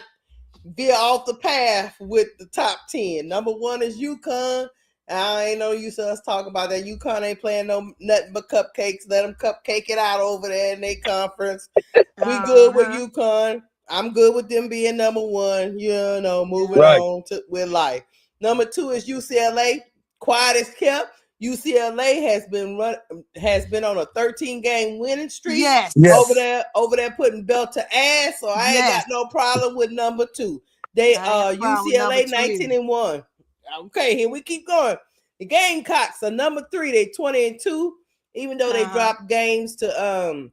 veer off the path with the top 10. Number 1 is UConn. I ain't no use us talking about that. UConn ain't playing nothing but cupcakes. Let them cupcake it out over there in their conference. We good with UConn. I'm good with them being number 1. You know, moving on with life. Number 2 is UCLA. Quiet as kept. UCLA has been on a 13-game winning streak. Yes. Over there putting belt to ass. So I ain't got no problem with number 2. They UCLA 19-1. Okay, here we keep going. The Gamecocks are number 3. They 20-2. Even though they dropped games to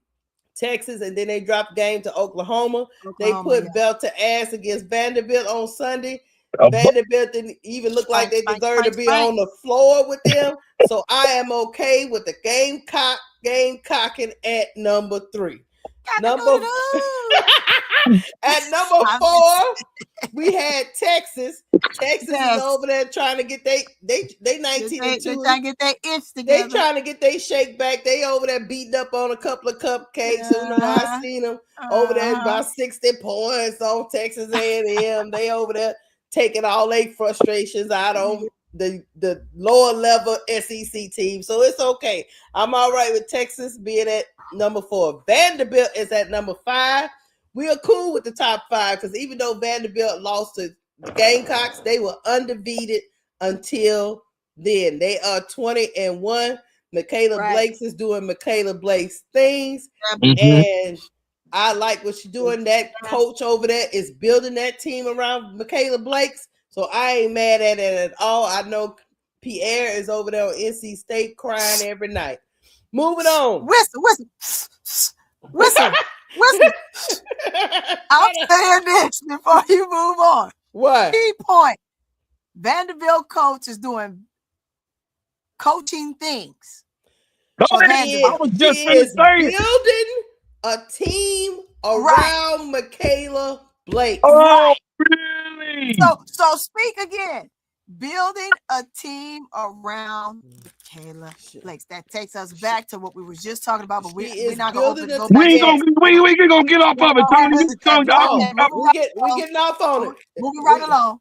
Texas, and then they dropped game to Oklahoma. They put belt to ass against Vanderbilt on Sunday. Vanderbilt didn't even look like they deserved to be on the floor with them. So I am okay with the Gamecocking at number 3. At number 4, we had Texas. Texas is over there trying to get they 19-2. They trying to get their ifs together. They trying to get their shake back. They over there beating up on a couple of cupcakes. You know, I seen them over there about 60 points on Texas A&M. They over there taking all their frustrations out on the lower level SEC team. So it's okay. I'm all right with Texas being at number 4. Vanderbilt is at number 5. We are cool with the top 5 because even though Vanderbilt lost to the Gamecocks, they were undefeated until then. They are 20-1. Mikaylah Blakes is doing Mikaylah Blakes things. And I like what she's doing. That coach over there is building that team around Mikaylah Blakes. So I ain't mad at it at all. I know Pierre is over there on NC State crying every night. Moving on. Whistle. I'm saying this before you move on. What? Key point. Vanderbilt coach is doing coaching things. He is building a team around Mikaylah Blakes. Oh, really? So speak again. Building a team around Mikaylah Blakes. That takes us back to what we were just talking about, but we're not going to go back. We ain't gonna get off of it, Tony. We getting off on it. Moving right along.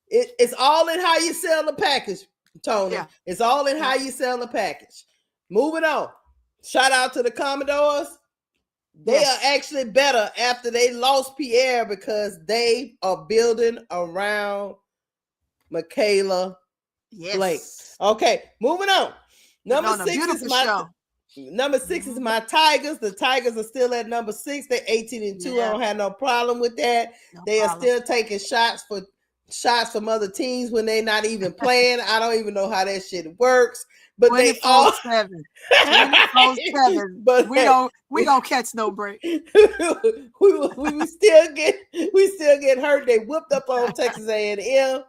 It's all in how you sell the package, Tony. Yeah. It's all in how you sell the package. Moving on. Shout out to the Commodores. They are actually better after they lost Pierre because they are building around Mikaylah Blakes. Okay, moving on. Number 6 is my Tigers. The Tigers are still at number 6. They're 18-2. I don't have no problem with that. They are still taking shots from other teams when they're not even playing. I don't even know how that shit works. But they all 24/7. But we don't catch no break. we still get hurt. They whooped up on Texas A&M.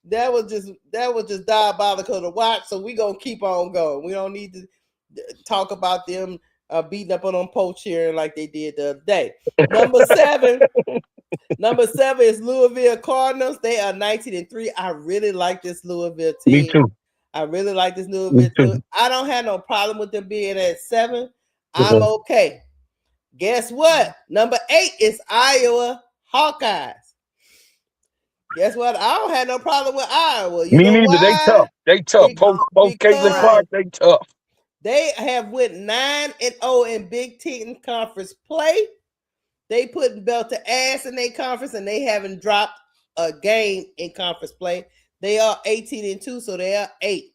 That was just diabolical to watch. So we gonna keep on going. We don't need to talk about them beating up on them poach here like they did the other day. Number 7 is Louisville Cardinals. They are 19-3. I really like this Louisville team. Me too. I really like this Louisville team. I don't have no problem with them being at 7. I'm okay. Guess what? Number 8 is Iowa Hawkeyes. Guess what? I don't have no problem with Iowa. Me neither. They tough. Post Caitlin Clark, they tough. They have went 9-0 in Big Ten conference play. They putting belt to ass in their conference, and they haven't dropped a game in conference play. They are 18-2, so they are 8.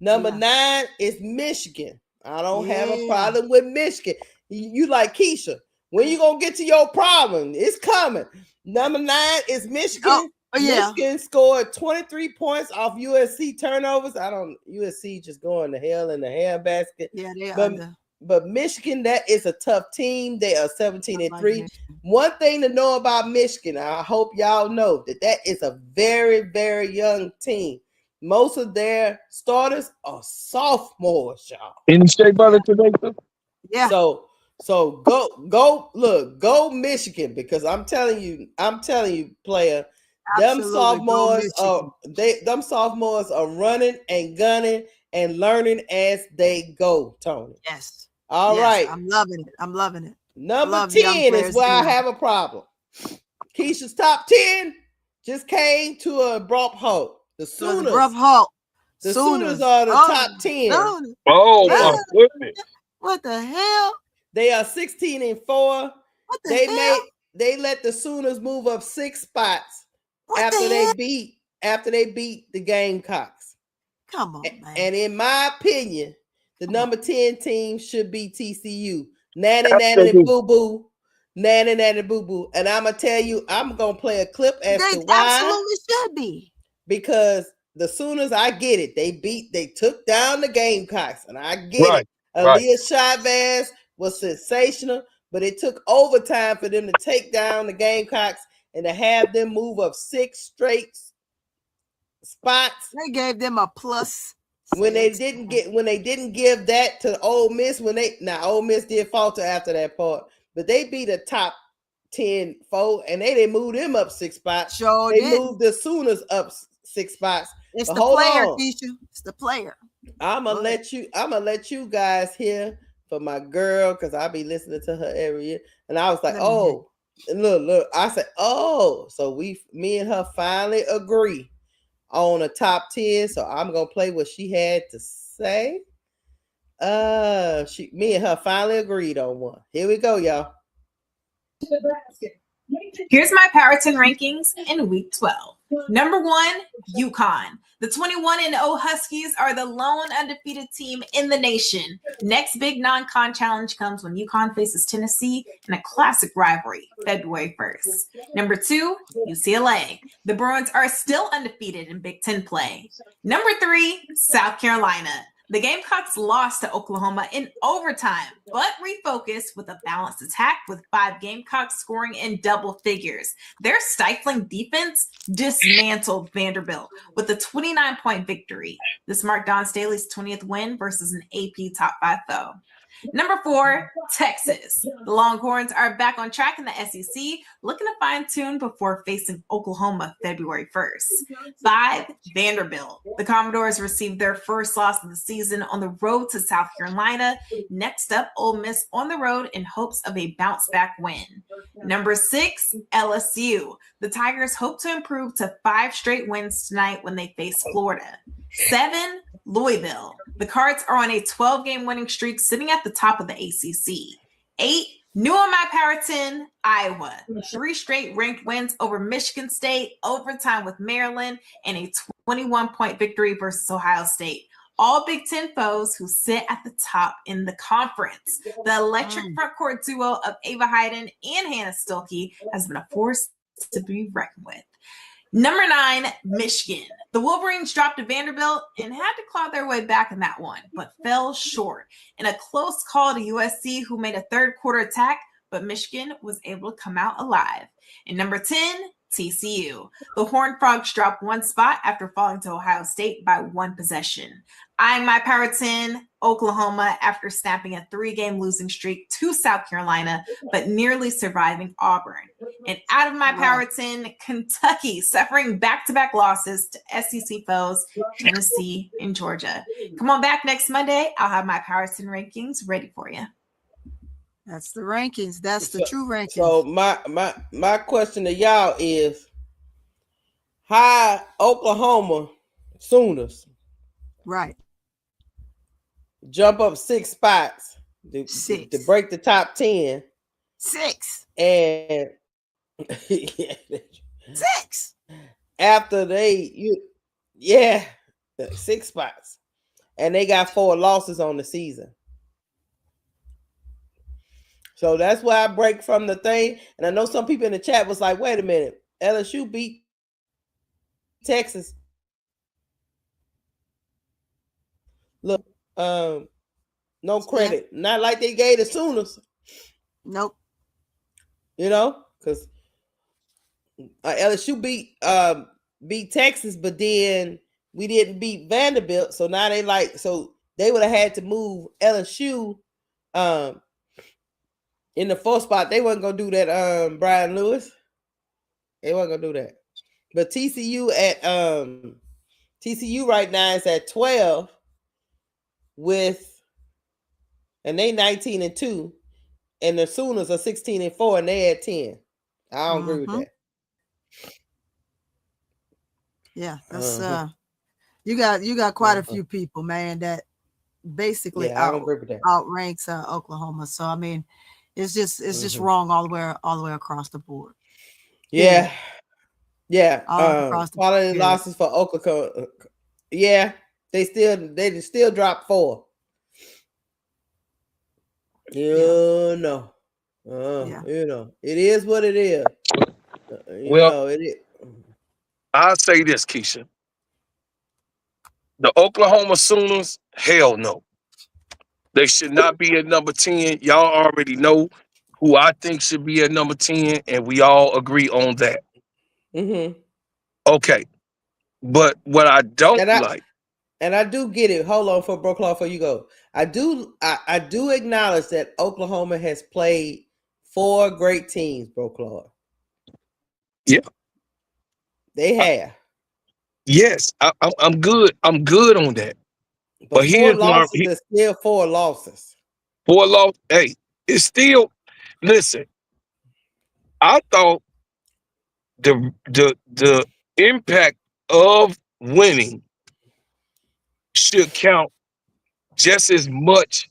Number 9 is Michigan. I don't have a problem with Michigan. You like Keysha. When you gonna get to your problem? It's coming. Number 9 is Michigan. Michigan scored 23 points off USC turnovers. USC just going to hell in the handbasket. Yeah, they are. But Michigan, that is a tough team. They are 17-3. One thing to know about Michigan, I hope y'all know that is a very, very young team. Most of their starters are sophomores, y'all. Any state brother today? Yeah. So go Michigan, because I'm telling you, player, them sophomores are running and gunning and learning as they go, Tony. Yes. All right. I'm loving it. Number 10 is where I have a problem. Keysha's top 10 just came to a abrupt halt. The Sooners are the top 10. Oh my goodness. What the hell? They are 16-4. What the hell? They let the Sooners move up 6 spots after they beat the Gamecocks. Come on, man. And in my opinion, the number 10 team should be TCU. Nanny boo boo. And I'm gonna tell you, I'm gonna play a clip as to why. Absolutely should be. Because the Sooners, I get it. They took down the Gamecocks, and I get it. Aaliyah Chavez was sensational, but it took overtime for them to take down the Gamecocks and to have them move up 6 straight spots. They gave them a plus. When they didn't give that to Ole Miss, Ole Miss did falter after that part, but they beat a top 10 foe and they didn't move them up 6 spots. Sure they did. moved the Sooners up 6 spots. It's but the player, Keysha. It's the player. I'm gonna let you guys hear from my girl because I'll be listening to her every year. And I was like, oh, look. I said, oh, so me and her finally agree on a top 10. So I'm gonna play what she had to say. Me and her finally agreed on one. Here we go, y'all. Here's my Power 10 rankings in week 12. Number 1, UConn. The 21-0 Huskies are the lone undefeated team in the nation. Next big non-con challenge comes when UConn faces Tennessee in a classic rivalry, February 1st. Number 2, UCLA. The Bruins are still undefeated in Big Ten play. Number 3, South Carolina. The Gamecocks lost to Oklahoma in overtime, but refocused with a balanced attack with 5 Gamecocks scoring in double figures. Their stifling defense dismantled Vanderbilt with a 29-point victory. This marked Don Staley's 20th win versus an AP top 5 foe. Number 4, Texas. The Longhorns are back on track in the SEC, looking to fine-tune before facing Oklahoma February 1st. 5, Vanderbilt. The Commodores received their first loss of the season on the road to South Carolina. Next up, Ole Miss on the road in hopes of a bounce-back win. Number 6, LSU. The Tigers hope to improve to 5 straight wins tonight when they face Florida. 7, Louisville. The Cards are on a 12-game winning streak, sitting at the top of the ACC. 8, new on my Power 10, Iowa. 3 straight ranked wins over Michigan State, overtime with Maryland, and a 21-point victory versus Ohio State. All Big Ten foes who sit at the top in the conference. The electric frontcourt duo of Ava Hayden and Hannah Stuelke has been a force to be reckoned with. Number 9, Michigan. The Wolverines dropped to Vanderbilt and had to claw their way back in that one, but fell short in a close call to USC, who made a third quarter attack, but Michigan was able to come out alive. And number 10, TCU. The Horned Frogs dropped 1 spot after falling to Ohio State by 1 possession. Eyeing my Power 10, Oklahoma, after snapping a 3-game losing streak to South Carolina, but nearly surviving Auburn. And out of my Power 10, Kentucky, suffering back-to-back losses to SEC foes, Tennessee and Georgia. Come on back next Monday. I'll have my Power 10 rankings ready for you. That's the rankings. That's the true rankings. So my question to y'all is, how Oklahoma Sooners jump up 6 spots to break the top 10? 6. And 6 after 6 spots, and they got 4 losses on the season. So that's why I break from the thing. And I know some people in the chat was like, wait a minute, LSU beat Texas. Look, no credit. Not like they gave the Sooners. Nope. You know, because LSU beat Texas, but then we didn't beat Vanderbilt. So now they they would have had to move LSU in the 4th spot. They wasn't gonna do that, Brian Lewis. They wasn't gonna do that. But TCU right now is at 12 and they 19-2, and the Sooners are 16-4, and they at 10. I don't agree with that. Yeah, that's you got quite a few people, man, that basically outranks Oklahoma. So I mean, it's just wrong all the way across the board. Yeah. Quality losses for Oklahoma. Yeah, they still dropped 4. You know, it is what it is. It is. I'll say this, Keysha. The Oklahoma Sooners, hell no. They should not be at number 10. Y'all already know. who I think should be at number 10, and we all agree on that. Okay. But what I don't like. And I do get it. Hold on for Brooklyn before you go. I do acknowledge that Oklahoma has played 4 great teams, Brooklyn. Yeah. They have. Yes, I'm good. I'm good on that. But 4 losses is still 4 losses. 4 losses. Hey, it's still. Listen, I thought the impact of winning should count just as much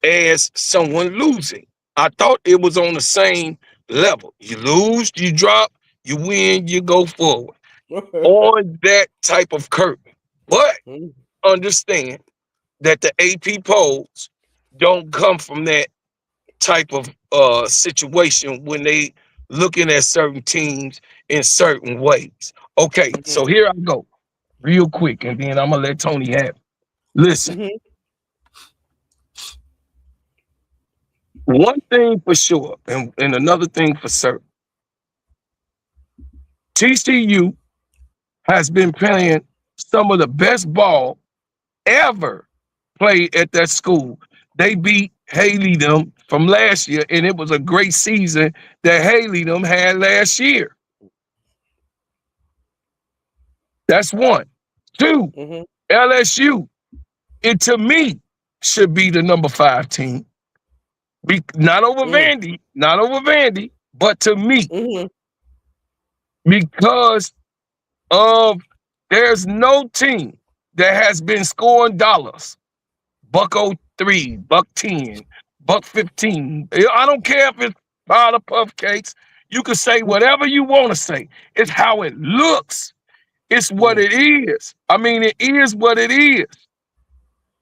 as someone losing. I thought it was on the same level. You lose, you drop, you win, you go forward. On that type of curve. But understand that the AP polls don't come from that type of situation when they looking at certain teams in certain ways. Okay, so here I go real quick, and then I'm gonna let Tony have it. Listen, one thing for sure, and another thing for certain, TCU has been playing some of the best ball ever played at that school. They beat Haley them from last year, and it was a great season that Haley them had last year. That's 1. 2, LSU, it to me should be the number 5 team. Not over Vandy, but to me, because of there's no team that has been scoring dollars. $1.03, $1.10, $1.15. I don't care if it's powder puff cakes. You can say whatever you want to say. It's how it looks. It's what it is. I mean, it is what it is.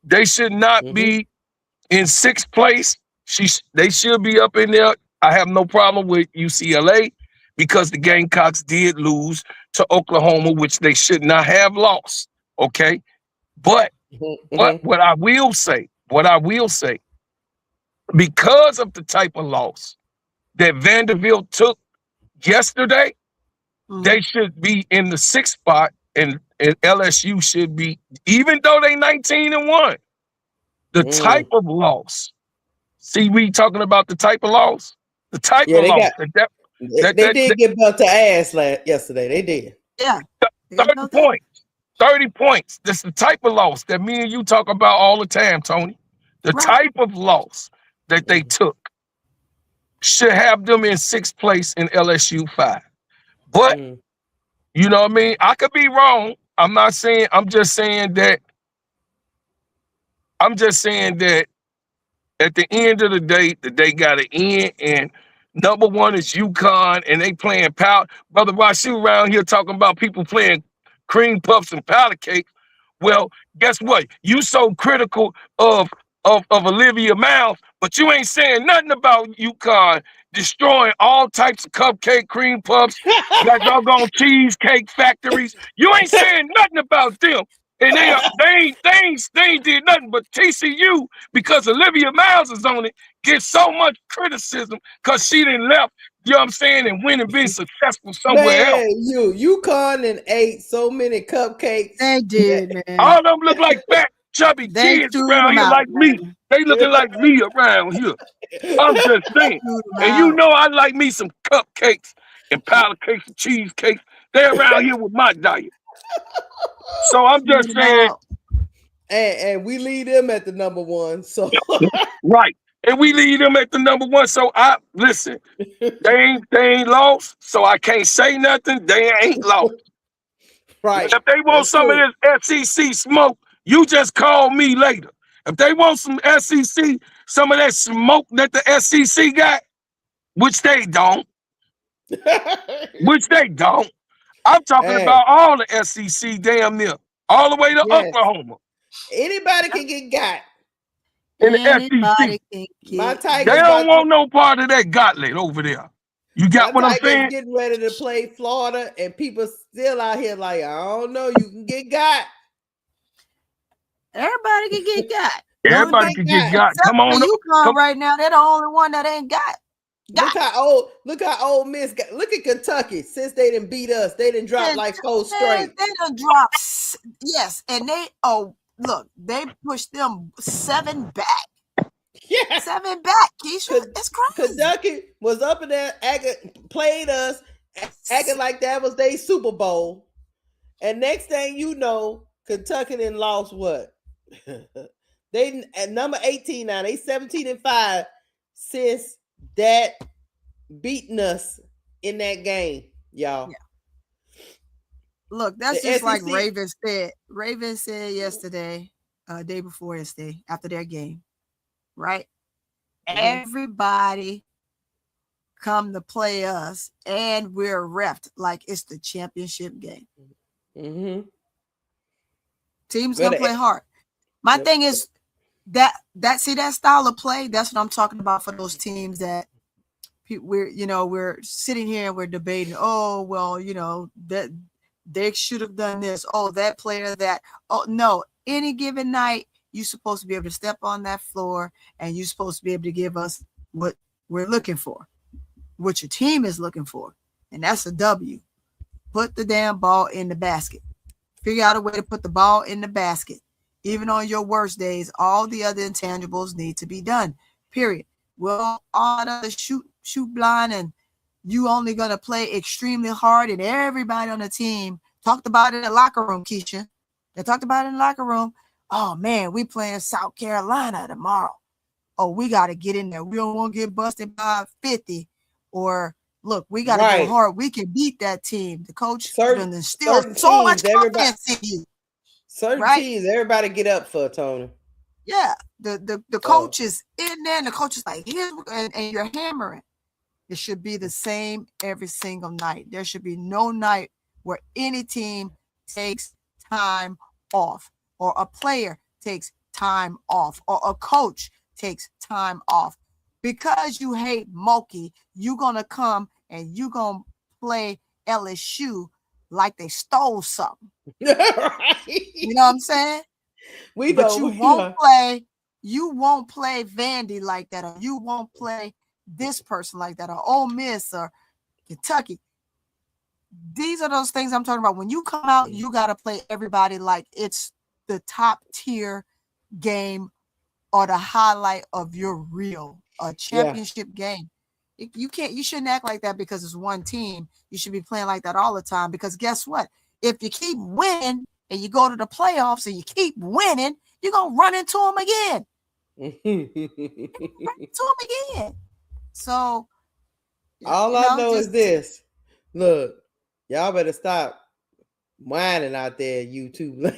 They should not be in 6th place. They should be up in there. I have no problem with UCLA because the Gamecocks did lose to Oklahoma, which they should not have lost. Okay, but what I will say, because of the type of loss that Vanderbilt took yesterday, they should be in the 6th spot, and LSU should be, even though they 19-1. The type of loss. See, we talking about the type of loss. The type of loss. They did get bumped to ass yesterday. They did. Yeah. 30 points. 30 points. That's the type of loss that me and you talk about all the time, Tony. The type of loss that they took should have them in 6th place in LSU 5. But, you know what I mean? I could be wrong. I'm just saying that at the end of the day got to end, and number 1 is UConn, and they playing powder. Brother Rashu around here talking about people playing cream puffs and powder cakes. Well, guess what? You so critical of Olivia Miles, but you ain't saying nothing about UConn destroying all types of cupcake, cream puffs, that doggone cheesecake factories. You ain't saying nothing about them. And they ain't did nothing, but TCU, because Olivia Miles is on it, gets so much criticism because she didn't left, you know what I'm saying, and went and been successful somewhere else. UConn and ate so many cupcakes. They did, man. All of them look like fat, chubby kids around here like me. They looking like me around here. I'm just saying. And you know I like me some cupcakes and powder cakes and cheesecakes. They're around here with my diet. So I'm just saying, and we lead them at the number 1. So right, and we lead them at the number 1. So I listen, they ain't lost. So I can't say nothing. They ain't lost. Right. If they want some of this SEC smoke, you just call me later. If they want some SEC, some of that smoke that the SEC got, which they don't, I'm talking about all the SEC damn near, all the way to Oklahoma. Anybody can get got. In the SEC. My Tigers, they don't want no part of that gauntlet over there. You got what I'm saying? Getting ready to play Florida, and people still out here like, I don't know, you can get got. Everybody can get got. The only Everybody thing can got. get got. Except Come for on up. UConn right now, they're the only one that ain't got. Look how old Miss got. Look at Kentucky. Since they didn't beat us, they didn't drop like 4 straight. They done dropped. Yes, and look, they pushed them 7 back. Yeah, 7 back, Keysha. It's crazy. Kentucky was up in there, played us, acting like that was their Super Bowl. And next thing you know, Kentucky then lost what? They at number 18 now. They 17-5 since that beating us in that game, y'all. Yeah. Look, that's just like Raven said. Raven said yesterday, day before yesterday, after their game, right? Everybody come to play us, and we're reffed like it's the championship game. Teams gonna play hard. My thing is that style of play. That's what I'm talking about for those teams that we're sitting here and we're debating. Oh well, that they should have done this. Oh, that player that. Oh no, any given night you're supposed to be able to step on that floor and you're supposed to be able to give us what we're looking for, what your team is looking for, and that's a W. Put the damn ball in the basket. Figure out a way to put the ball in the basket. Even on your worst days, all the other intangibles need to be done. Period. Well, all the shoot blind, and you only gonna play extremely hard. And everybody on the team talked about it in the locker room, Keysha. They talked about it in the locker room. Oh man, we playing South Carolina tomorrow. Oh, we gotta get in there. We don't want to get busted by 50. Or look, we gotta go hard. We can beat that team. The coach instills so much confidence in you. Certain teams, everybody get up for Tony. Yeah, the coach is in there, and the coach is like, here, and you're hammering. It should be the same every single night. There should be no night where any team takes time off, or a player takes time off, or a coach takes time off. Because you hate Moki, you're gonna come and you're gonna play LSU like they stole something. Right. You know what I'm saying? You won't play Vandy like that, or you won't play this person like that, or Ole Miss or Kentucky. These are those things I'm talking about. When you come out, you got to play everybody like it's the top tier game or the highlight of your real championship game. You shouldn't act like that because it's one team. You should be playing like that all the time, because guess what? If you keep winning and you go to the playoffs and you keep winning, you're going to run into them again. So all I know is this. Look, y'all better stop whining out there, YouTube.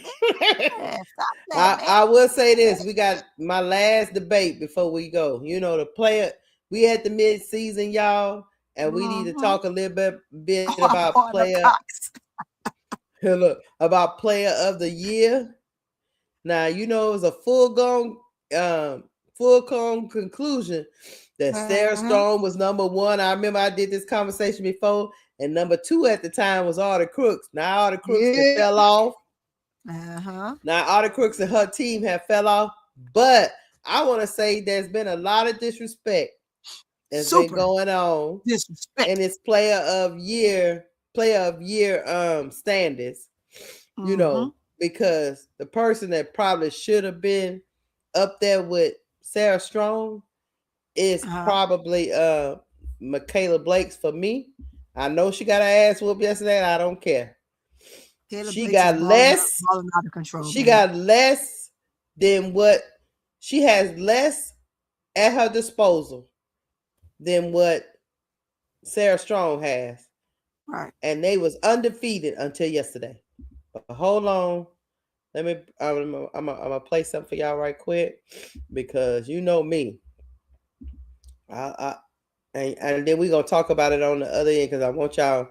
I will say this. We got my last debate before we go. The player, we at the mid-season, y'all, and we need to talk a little bit about player. Look, about player of the year. Now, it was a full-blown conclusion that Sarah Strong was number 1. I remember I did this conversation before, and number 2 at the time was All the Crooks. Now all the Crooks fell off. Now all the Crooks and her team have fell off. But I want to say there's been a lot of disrespect that's been going on in its player of year standards. Because the person that probably should have been up there with Sarah Strong is probably Mikaylah Blakes for me. I know she got her ass whooped yesterday. I don't care. She got less. Out of control, she got less than what she has less at her disposal than what Sarah Strong has. Right. And they was undefeated until yesterday. But hold on. I'm gonna play something for y'all right quick, because you know me. And then we're gonna talk about it on the other end, because I want y'all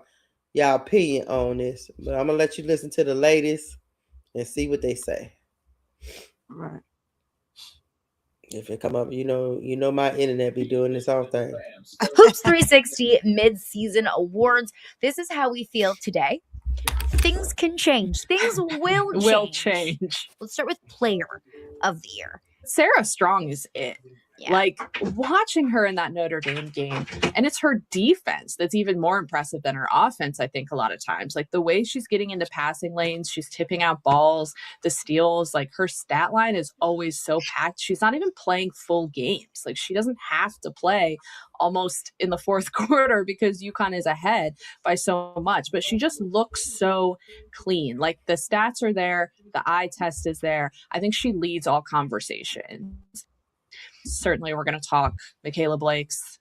opinion on this. But I'm gonna let you listen to the ladies and see what they say. Right. If it come up, my internet be doing this whole thing. Hoops 360 mid-season awards. This is how we feel today. Things can change. Things will change. Let's start with player of the year. Sarah Strong is it. Yeah. Like watching her in that Notre Dame game, and it's her defense that's even more impressive than her offense, I think, a lot of times. Like the way she's getting into passing lanes, she's tipping out balls, the steals, like her stat line is always so packed. She's not even playing full games. Like she doesn't have to play almost in the fourth quarter because UConn is ahead by so much, but she just looks so clean. Like the stats are there, the eye test is there. I think she leads all conversations. Certainly we're going to talk Mikaylah BLAKES.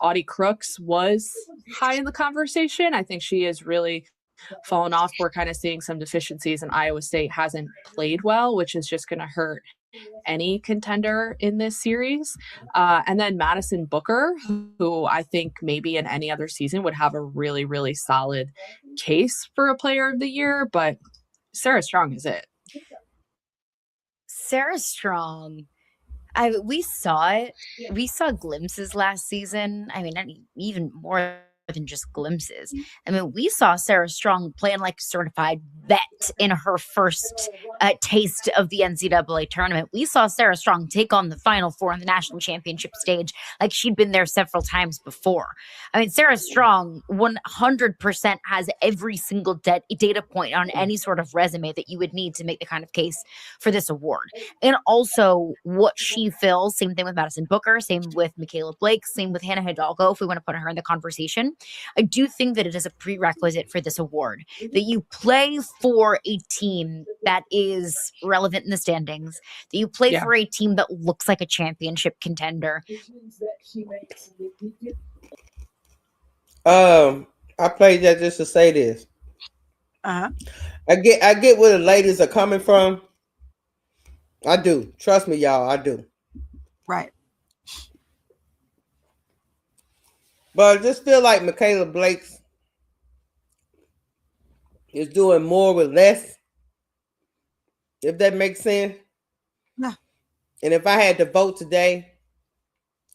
Audie Crooks was high in the conversation. I think she has really fallen off. We're kind of seeing some deficiencies, and Iowa State hasn't played well, which is just going to hurt any contender in this series. And then Madison Booker, who I think maybe in any other season would have a really, really solid case for a player of the year, but Sarah Strong is it. Sarah Strong, we saw it. We saw glimpses last season. I mean, even more than just glimpses. I mean, we saw Sarah Strong playing like a certified vet in her first taste of the NCAA tournament. We saw Sarah Strong take on the Final Four on the national championship stage like she'd been there several times before. I mean, Sarah Strong 100% has every single data point on any sort of resume that you would need to make the kind of case for this award. And also what she fills, same thing with Madison Booker, same with Mikaylah BLAKES, same with Hannah Hidalgo, if we want to put her in the conversation. I do think that it is a prerequisite for this award that you play for a team that is relevant in the standings, that you play for a team that looks like a championship contender. I played that just to say this. I get where the ladies are coming from. I do. Trust me, y'all. I do. Right. But I just feel like Mikaylah BLAKES is doing more with less, if that makes sense. No. And if I had to vote today,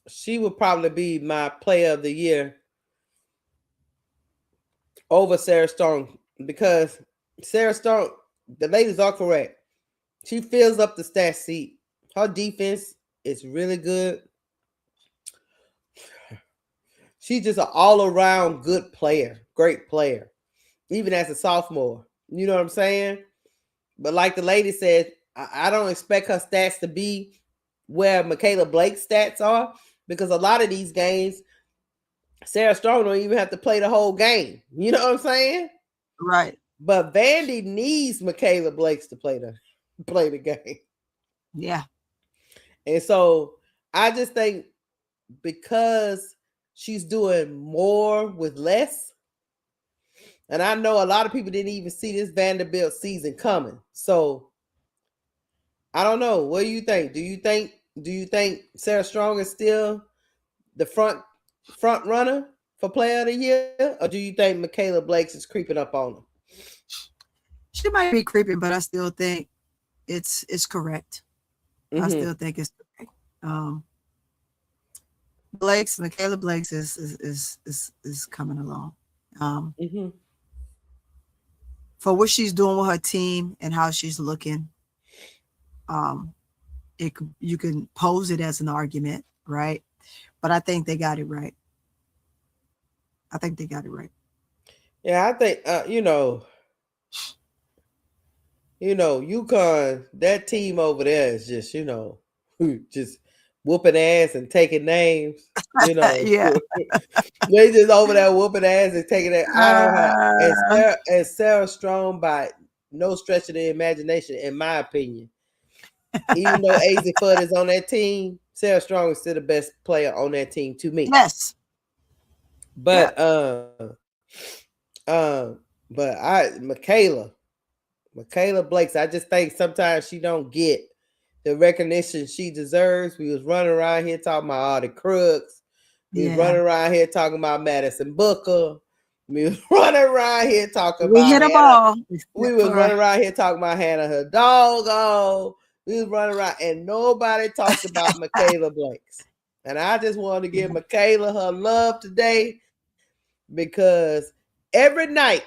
she would probably be my player of the year over Sarah Strong, because Sarah Strong, the ladies are correct. She fills up the stat sheet. Her defense is really good. She's just an all-around good player, great player, even as a sophomore. You know what I'm saying? But like the lady said, I don't expect her stats to be where Mikaylah BLAKE's stats are, because a lot of these games, Sarah Strong don't even have to play the whole game. You know what I'm saying? Right. But Vandy needs Mikaylah BLAKES to play the game. Yeah. And so I just think because she's doing more with less, and I know a lot of people didn't even see this Vanderbilt season coming. So I don't know. What do you think? Do you think Sarah Strong is still the front runner for player of the year? Or do you think Mikaylah BLAKES is creeping up on her? She might be creeping, but I still think it's correct. Mm-hmm. I still think it's correct. Mikaylah BLAKES is coming along. For what she's doing with her team and how she's looking, you can pose it as an argument, right? But I think they got it right. Yeah, I think UConn, that team over there is just just whooping ass and taking names. Yeah. They just over there whooping ass and taking that. I don't have and Sarah Strong by no stretch of the imagination, in my opinion. Even though AZ Fudd is on that team, Sarah Strong is still the best player on that team to me. Yes. But Mikaylah BLAKES, I just think sometimes she don't get the recognition she deserves. We was running around here talking about all the crooks. We was running around here talking about Madison Booker. We was running around here talking about hit a ball. We was running around here talking about Hannah Hidalgo. We was running around and nobody talked about Mikaylah BLAKES. And I just wanted to give Mikaylah her love today, because every night,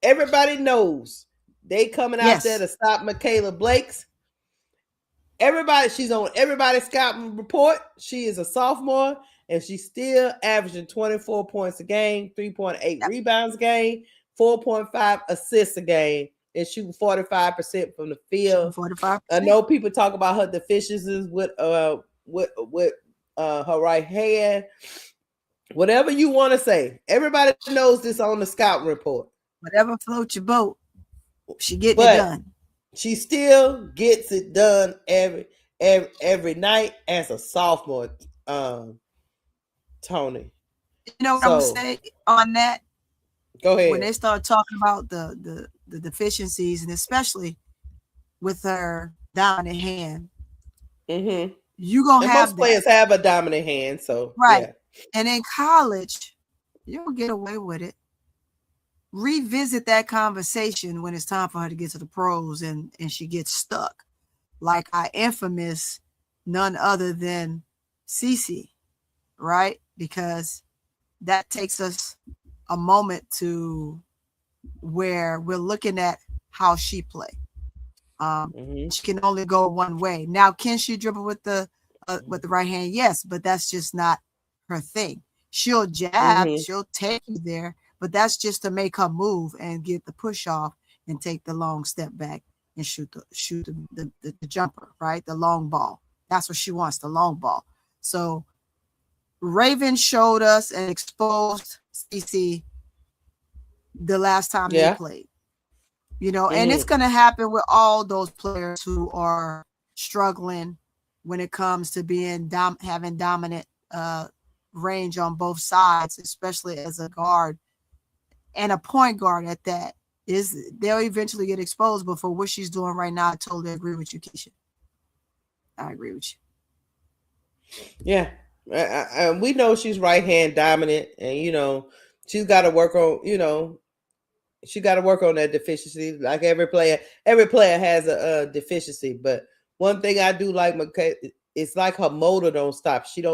everybody knows they coming out there to stop Mikaylah BLAKES. She's on everybody's scouting report. She is a sophomore, and she's still averaging 24 points a game, 3.8 rebounds a game, 4.5 assists a game, and shooting 45% from the field. 45%. I know people talk about her deficiencies with her right hand. Whatever you want to say, everybody knows this on the scout report. Whatever floats your boat, she getting it done. She still gets it done every night as a sophomore, Tony. You know what I'm gonna say on that? Go ahead. When they start talking about the deficiencies, and especially with her dominant hand, you gonna have most players have a dominant hand, so right. Yeah. And in college, you'll get away with it. Revisit that conversation when it's time for her to get to the pros and she gets stuck. Like our infamous none other than Cece, right? Because that takes us a moment to where we're looking at how she play. She can only go one way. Now, can she dribble with the right hand? Yes, but that's just not her thing. She'll jab, she'll take you there, but that's just to make her move and get the push off and take the long step back and shoot the jumper, right? The long ball. That's what she wants, the long ball. So Raven showed us and exposed CC the last time they played. You know, and it's going to happen with all those players who are struggling when it comes to being having dominant range on both sides, especially as a guard and a point guard at that. They'll eventually get exposed, but for what she's doing right now, I totally agree with you, Keysha. I agree with you. Yeah. We know she's right hand dominant, and you know, she's got to work on, she got to work on that deficiency. Like every player has a deficiency. But one thing I do like, Mikaylah, it's like her motor don't stop. You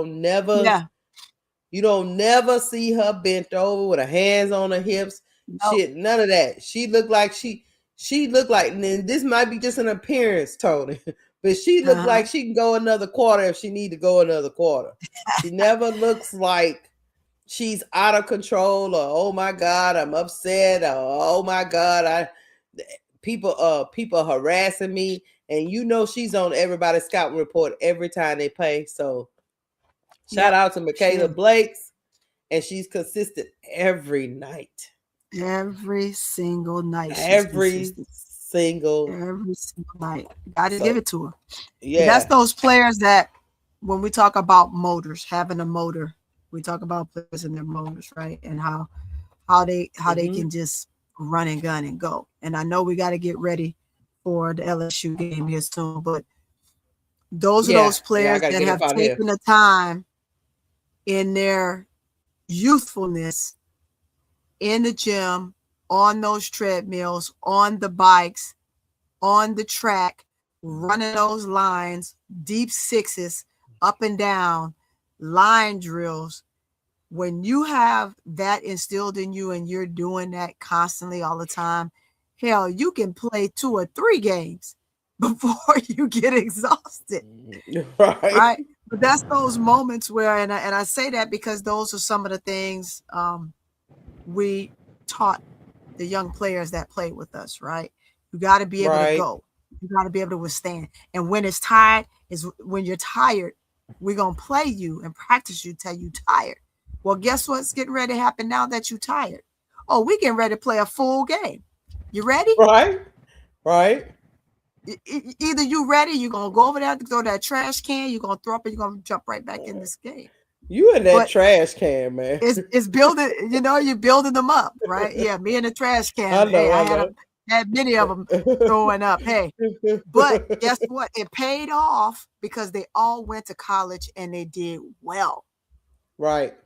don't never see her bent over with her hands on her hips. Nope. Shit, none of that. She looked like and this might be just an appearance, Tony, but she looked like she can go another quarter if she need to go another quarter. She never looks like she's out of control or, oh my God, I'm upset, or oh my God, people harassing me. And you know she's on everybody's scouting report every time they play. So shout out to Mikaylah BLAKES, and she's consistent every night. Every single night. Every single night. Gotta give it to her. Yeah. That's those players that when we talk about motors, having a motor, we talk about players and their motors, right? And how they can just run and gun and go. And I know we got to get ready for the LSU game here soon, but those are those players that have taken the time in their youthfulness in the gym, on those treadmills, on the bikes, on the track, running those lines, deep sixes, up and down, line drills. When you have that instilled in you and you're doing that constantly all the time, hell, you can play 2 or 3 games before you get exhausted. Right? But that's those moments where, and I say that because those are some of the things we taught the young players that played with us, right? You got to be able to go. You got to be able to withstand. And when it's tired, is when you're tired, we're going to play you and practice you till you're tired. Well, guess what's getting ready to happen now that you're tired? Oh, we getting ready to play a full game. You ready? Right. Either you ready, you're going to go over there to throw that trash can, you're going to throw up and you're going to jump right back in this game. You in that trash can, man. It's building, you're building them up, right? Yeah, me in the trash can. I had many of them throwing up. Hey, but guess what? It paid off because they all went to college and they did well. Right.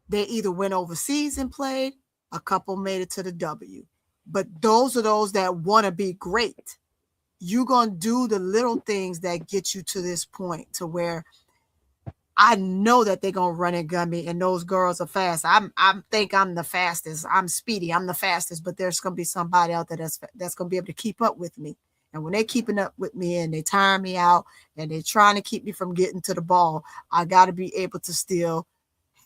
They either went overseas and played, a couple made it to the W. But those are those that want to be great. You're going to do the little things that get you to this point to where I know that they're going to run and gun me, and those girls are fast. I think I'm the fastest. I'm speedy. I'm the fastest, but there's going to be somebody out there that's going to be able to keep up with me. And when they're keeping up with me and they tire me out and they're trying to keep me from getting to the ball, I got to be able to still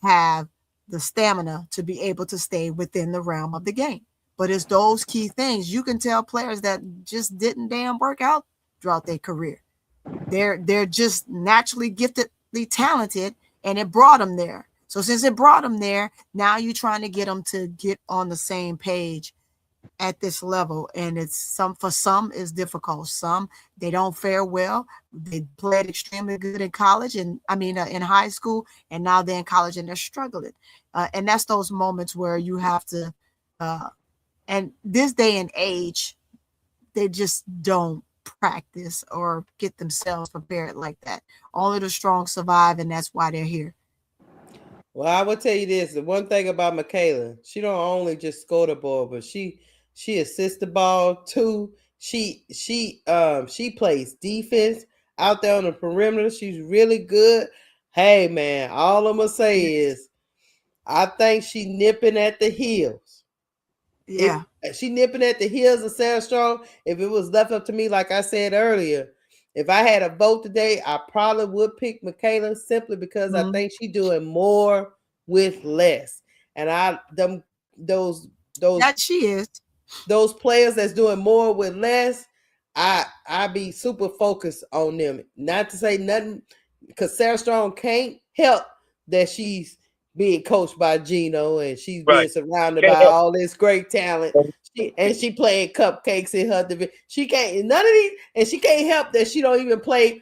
have the stamina to be able to stay within the realm of the game. But it's those key things. You can tell players that just didn't damn work out throughout their career. They're just naturally giftedly talented, and it brought them there. So since it brought them there, now you're trying to get them to get on the same page at this level. And for some it's difficult. Some, they don't fare well. They played extremely good in college and in high school, and now they're in college and they're struggling. And that's those moments where you have to, and this day and age, they just don't practice or get themselves prepared like that. Only the strong survive, and that's why they're here. Well, I will tell you this: the one thing about Mikaylah, she don't only just score the ball, but she assists the ball too. She plays defense out there on the perimeter. She's really good. Hey man, all I'm gonna say is, I think she nipping at the heels. Yeah. If she nipping at the heels of Sarah Strong. If it was left up to me, like I said earlier, if I had a vote today, I probably would pick Mikaylah simply because I think she's doing more with less. And those that she is. Those players that's doing more with less, I be super focused on them. Not to say nothing, because Sarah Strong can't help that she's being coached by Gino and she's being surrounded by all this great talent. She playing cupcakes in her division. She can't none of these, and she can't help that she don't even play.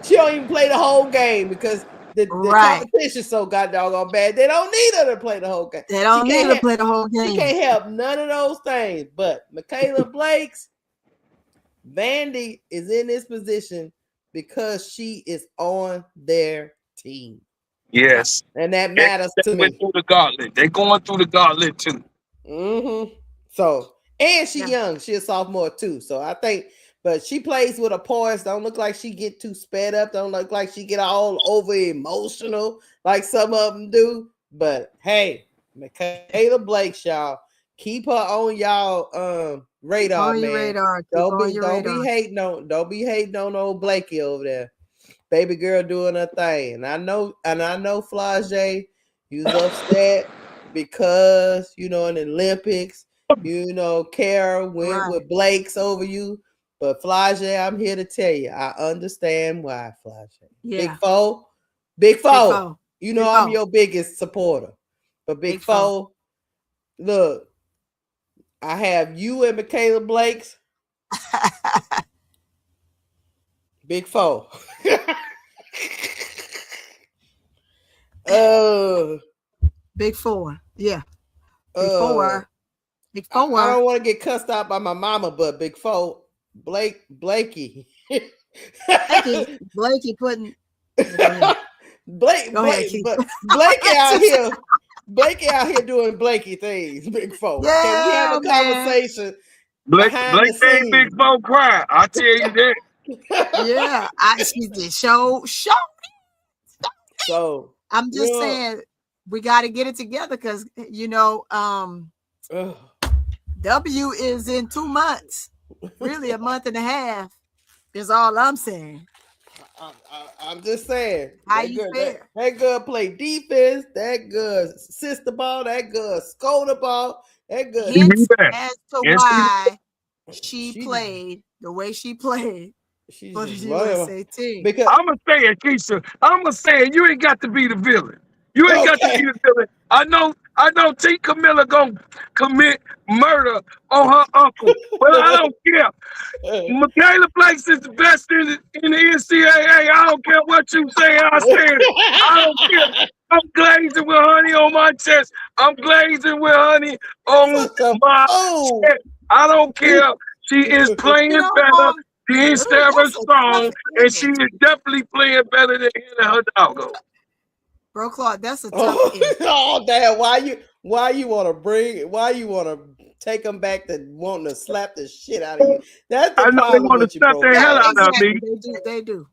She don't even play the whole game because the competition's so goddamn bad. They don't need her to play the whole game. They don't need her to play the whole game. She can't help none of those things. But Mikaylah Blakes, Vandy is in this position because she is on their team. Yes. And that matters to me. Through the gauntlet. They're going through the gauntlet too. Mm-hmm. So, and she's young. She's a sophomore too. So I think, but she plays with a poise. Don't look like she get too sped up. Don't look like she get all over emotional like some of them do. But hey, Mikaylah Blakes, y'all, keep her on y'all radar, on your man. radar. Don't be hating on old Blakey over there. Baby girl doing her thing. And I know Flage, you was upset because, in the Olympics, Kara went with Blakes over you. But Flage, I'm here to tell you, I understand why, Flage. Yeah. Big Foe. I'm your biggest supporter. But Big Foe, look, I have you and Mikaylah Blakes. Big Foe. Big Four. Yeah. Big Four. I don't want to get cussed out by my mama, but Big Foe, Blakey. Blakey putting Blakey out here. Blakey out here doing Blakey things, Big Foe. Yeah, can we have a conversation? Blake ain't Big Foe cry. I tell you that. Yeah, she did show. So I'm just saying we got to get it together because W is in 2 months, really a month and a half. Is all I'm saying. I'm just saying. How you fare? That girl play defense. That girl assist the ball. That girl score the ball. That girl. Hence as to why she played the way she played. For the USA team. Because I'm gonna say it, Keysha. I'm gonna say it. You ain't got to be the villain. You ain't got to be the villain. I know T. Camilla gonna commit murder on her uncle, but I don't care. Mikaylah Blakes is the best in the NCAA. I don't care what you say. I said it. I don't care. I'm glazing with honey on my chest. I'm glazing with honey on my chest. I don't care. She is playing better. She ain't Sarah Strong, and she is definitely playing better than Hannah Hidalgo. Bro, Claude, that's a tough damn! Why you want to take them back to wanting to slap the shit out of you? That's the problem. They want to slap the hell out of me. They do.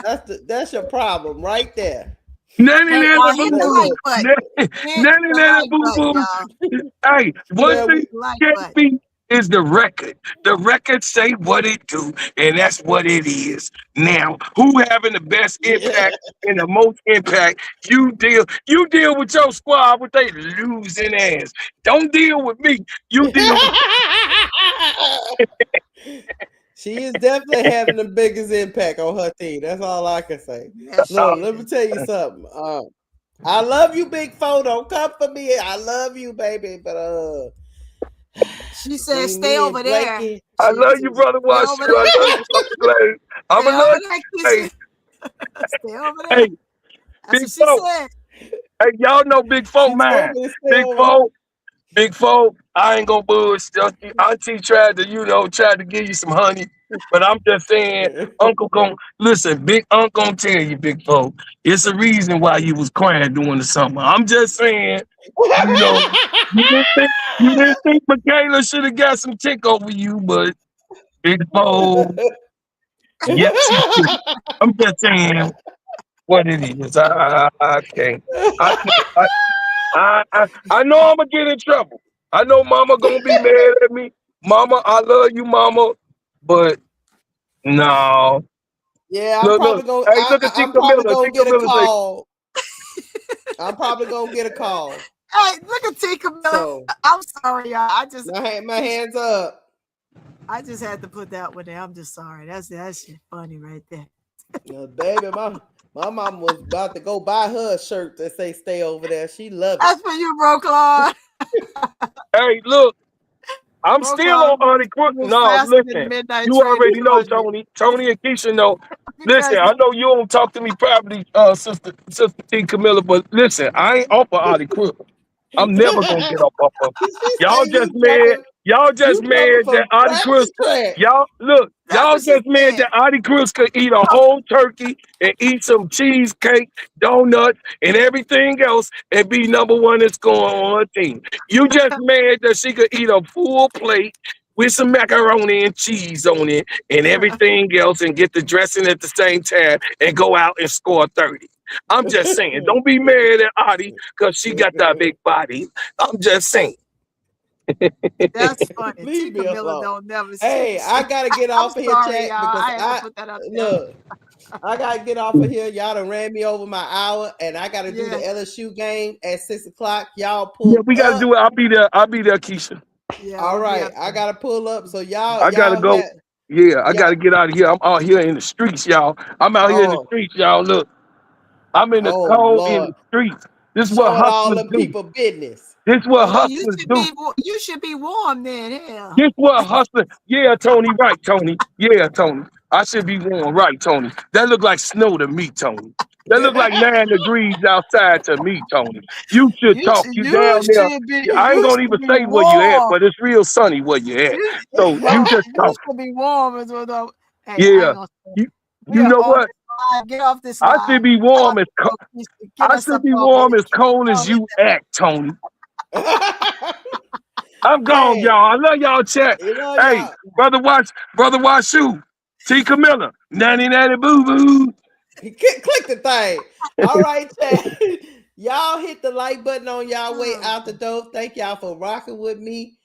That's your problem right there. None of that boo boo. Hey, one thing can't be is the record. The record say what it do, and that's what it is. Now, who having the best impact and the most impact? You deal with your squad with they losing ass. Don't deal with me. You deal with She is definitely having the biggest impact on her team. That's all I can say. Look, let me tell you something. I love you, Big Foe. Don't come for me. I love you, baby. But she said, "Stay over there." I love you, brother. I love you, brother Clay. I'm gonna love you. Stay over there. Hey, that's Big what she Foe. said. Hey, y'all know Big Foe, man. Big Foe. I ain't gonna bullshit. Auntie tried to give you some honey, but I'm just saying, Uncle Big Uncle gonna tell you, Big Foe, it's a reason why you was crying during the summer. I'm just saying, you didn't think Mikaylah should have got some tick over you, but Big Foe, yes, she did. I'm just saying what it is. I can't. I know I'm gonna get in trouble. I know Mama gonna be mad at me. Mama, I love you, Mama, but no. Yeah, I'm probably gonna. Hey, look at I'm probably gonna get a Camilla. call. I'm probably gonna get a call. Hey, look at T. Camilla. So, I'm sorry, y'all. I just my hands up. I just had to put that one there. I'm just sorry. That's shit funny right there. Baby, my mom was about to go buy her a shirt that say "Stay over there." She loved it. That's for you, bro, Claude. Hey, look, I'm still on Auntie Crook. No, listen, you already know, Tony. Tony and Keysha know. Listen, I know you don't talk to me properly, Sister T. Camilla, but listen, I ain't off of Auntie Crook. I'm never gonna get off of. Y'all just mad. Y'all just mad that Auntie Cruz. Y'all just mad that Auntie Cruz could eat a whole turkey and eat some cheesecake, donuts, and everything else and be number one in scoring on her team. You just mad that she could eat a full plate with some macaroni and cheese on it and everything else and get the dressing at the same time and go out and score 30. I'm just saying, don't be mad at Auntie because she got that big body. I'm just saying. That's funny. T. Camilla don't never Hey, I gotta get off of here, chat, because I gotta get off of here. Y'all done ran me over my hour, and I gotta do the LSU game at 6:00. Y'all pull. Yeah, we gotta do it. I'll be there, Keysha. Yeah. All right, I gotta pull up. So y'all, I gotta go. I gotta get out of here. I'm out here in the streets, y'all. I'm out here in the streets, y'all. Look, I'm in the cold in the streets. This is what hustlers do. People business. This is what hustlers do. You should be warm then. Hell. This is what hustlers. Yeah, Tony. Right, Tony. Yeah, Tony. I should be warm. Right, Tony. That look like snow to me, Tony. That look like 9 degrees outside to me, Tony. You should talk. You down there. I ain't gonna even say where you at, but it's real sunny where you at. So you just talk. You should be warm as well. Yeah. You know what? Get off this. I should be warm as cold. I should be warm as cold as you act, Tony. I'm gone, y'all. I love y'all, chat. Hey, brother Washu, T. Camilla, nanny boo boo. Click the thing. All right, chat. Y'all hit the like button on y'all way out the door. Thank y'all for rocking with me.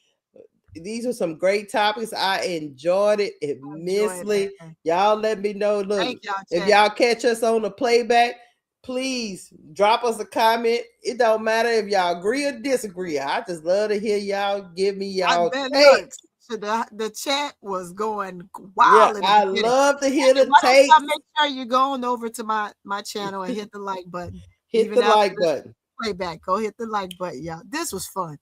These are some great topics. I enjoyed it immensely. Y'all let me know. Look, if y'all catch us on the playback, please drop us a comment. It don't matter if y'all agree or disagree. I just love to hear y'all give me y'all takes. The chat was going wild. Yeah, I love to hear the takes. Make sure you're going over to my channel and hit the like button. Hit the like button. Playback. Go hit the like button, y'all. This was fun.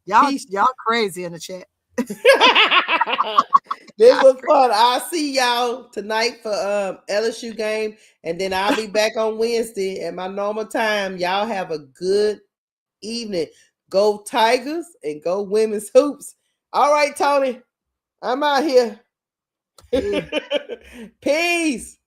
Y'all crazy in the chat. This was fun. I'll see y'all tonight for LSU game, and then I'll be back on Wednesday at my normal time. Y'all have a good evening. Go Tigers and go women's hoops. All right, Tony, I'm out here. Peace.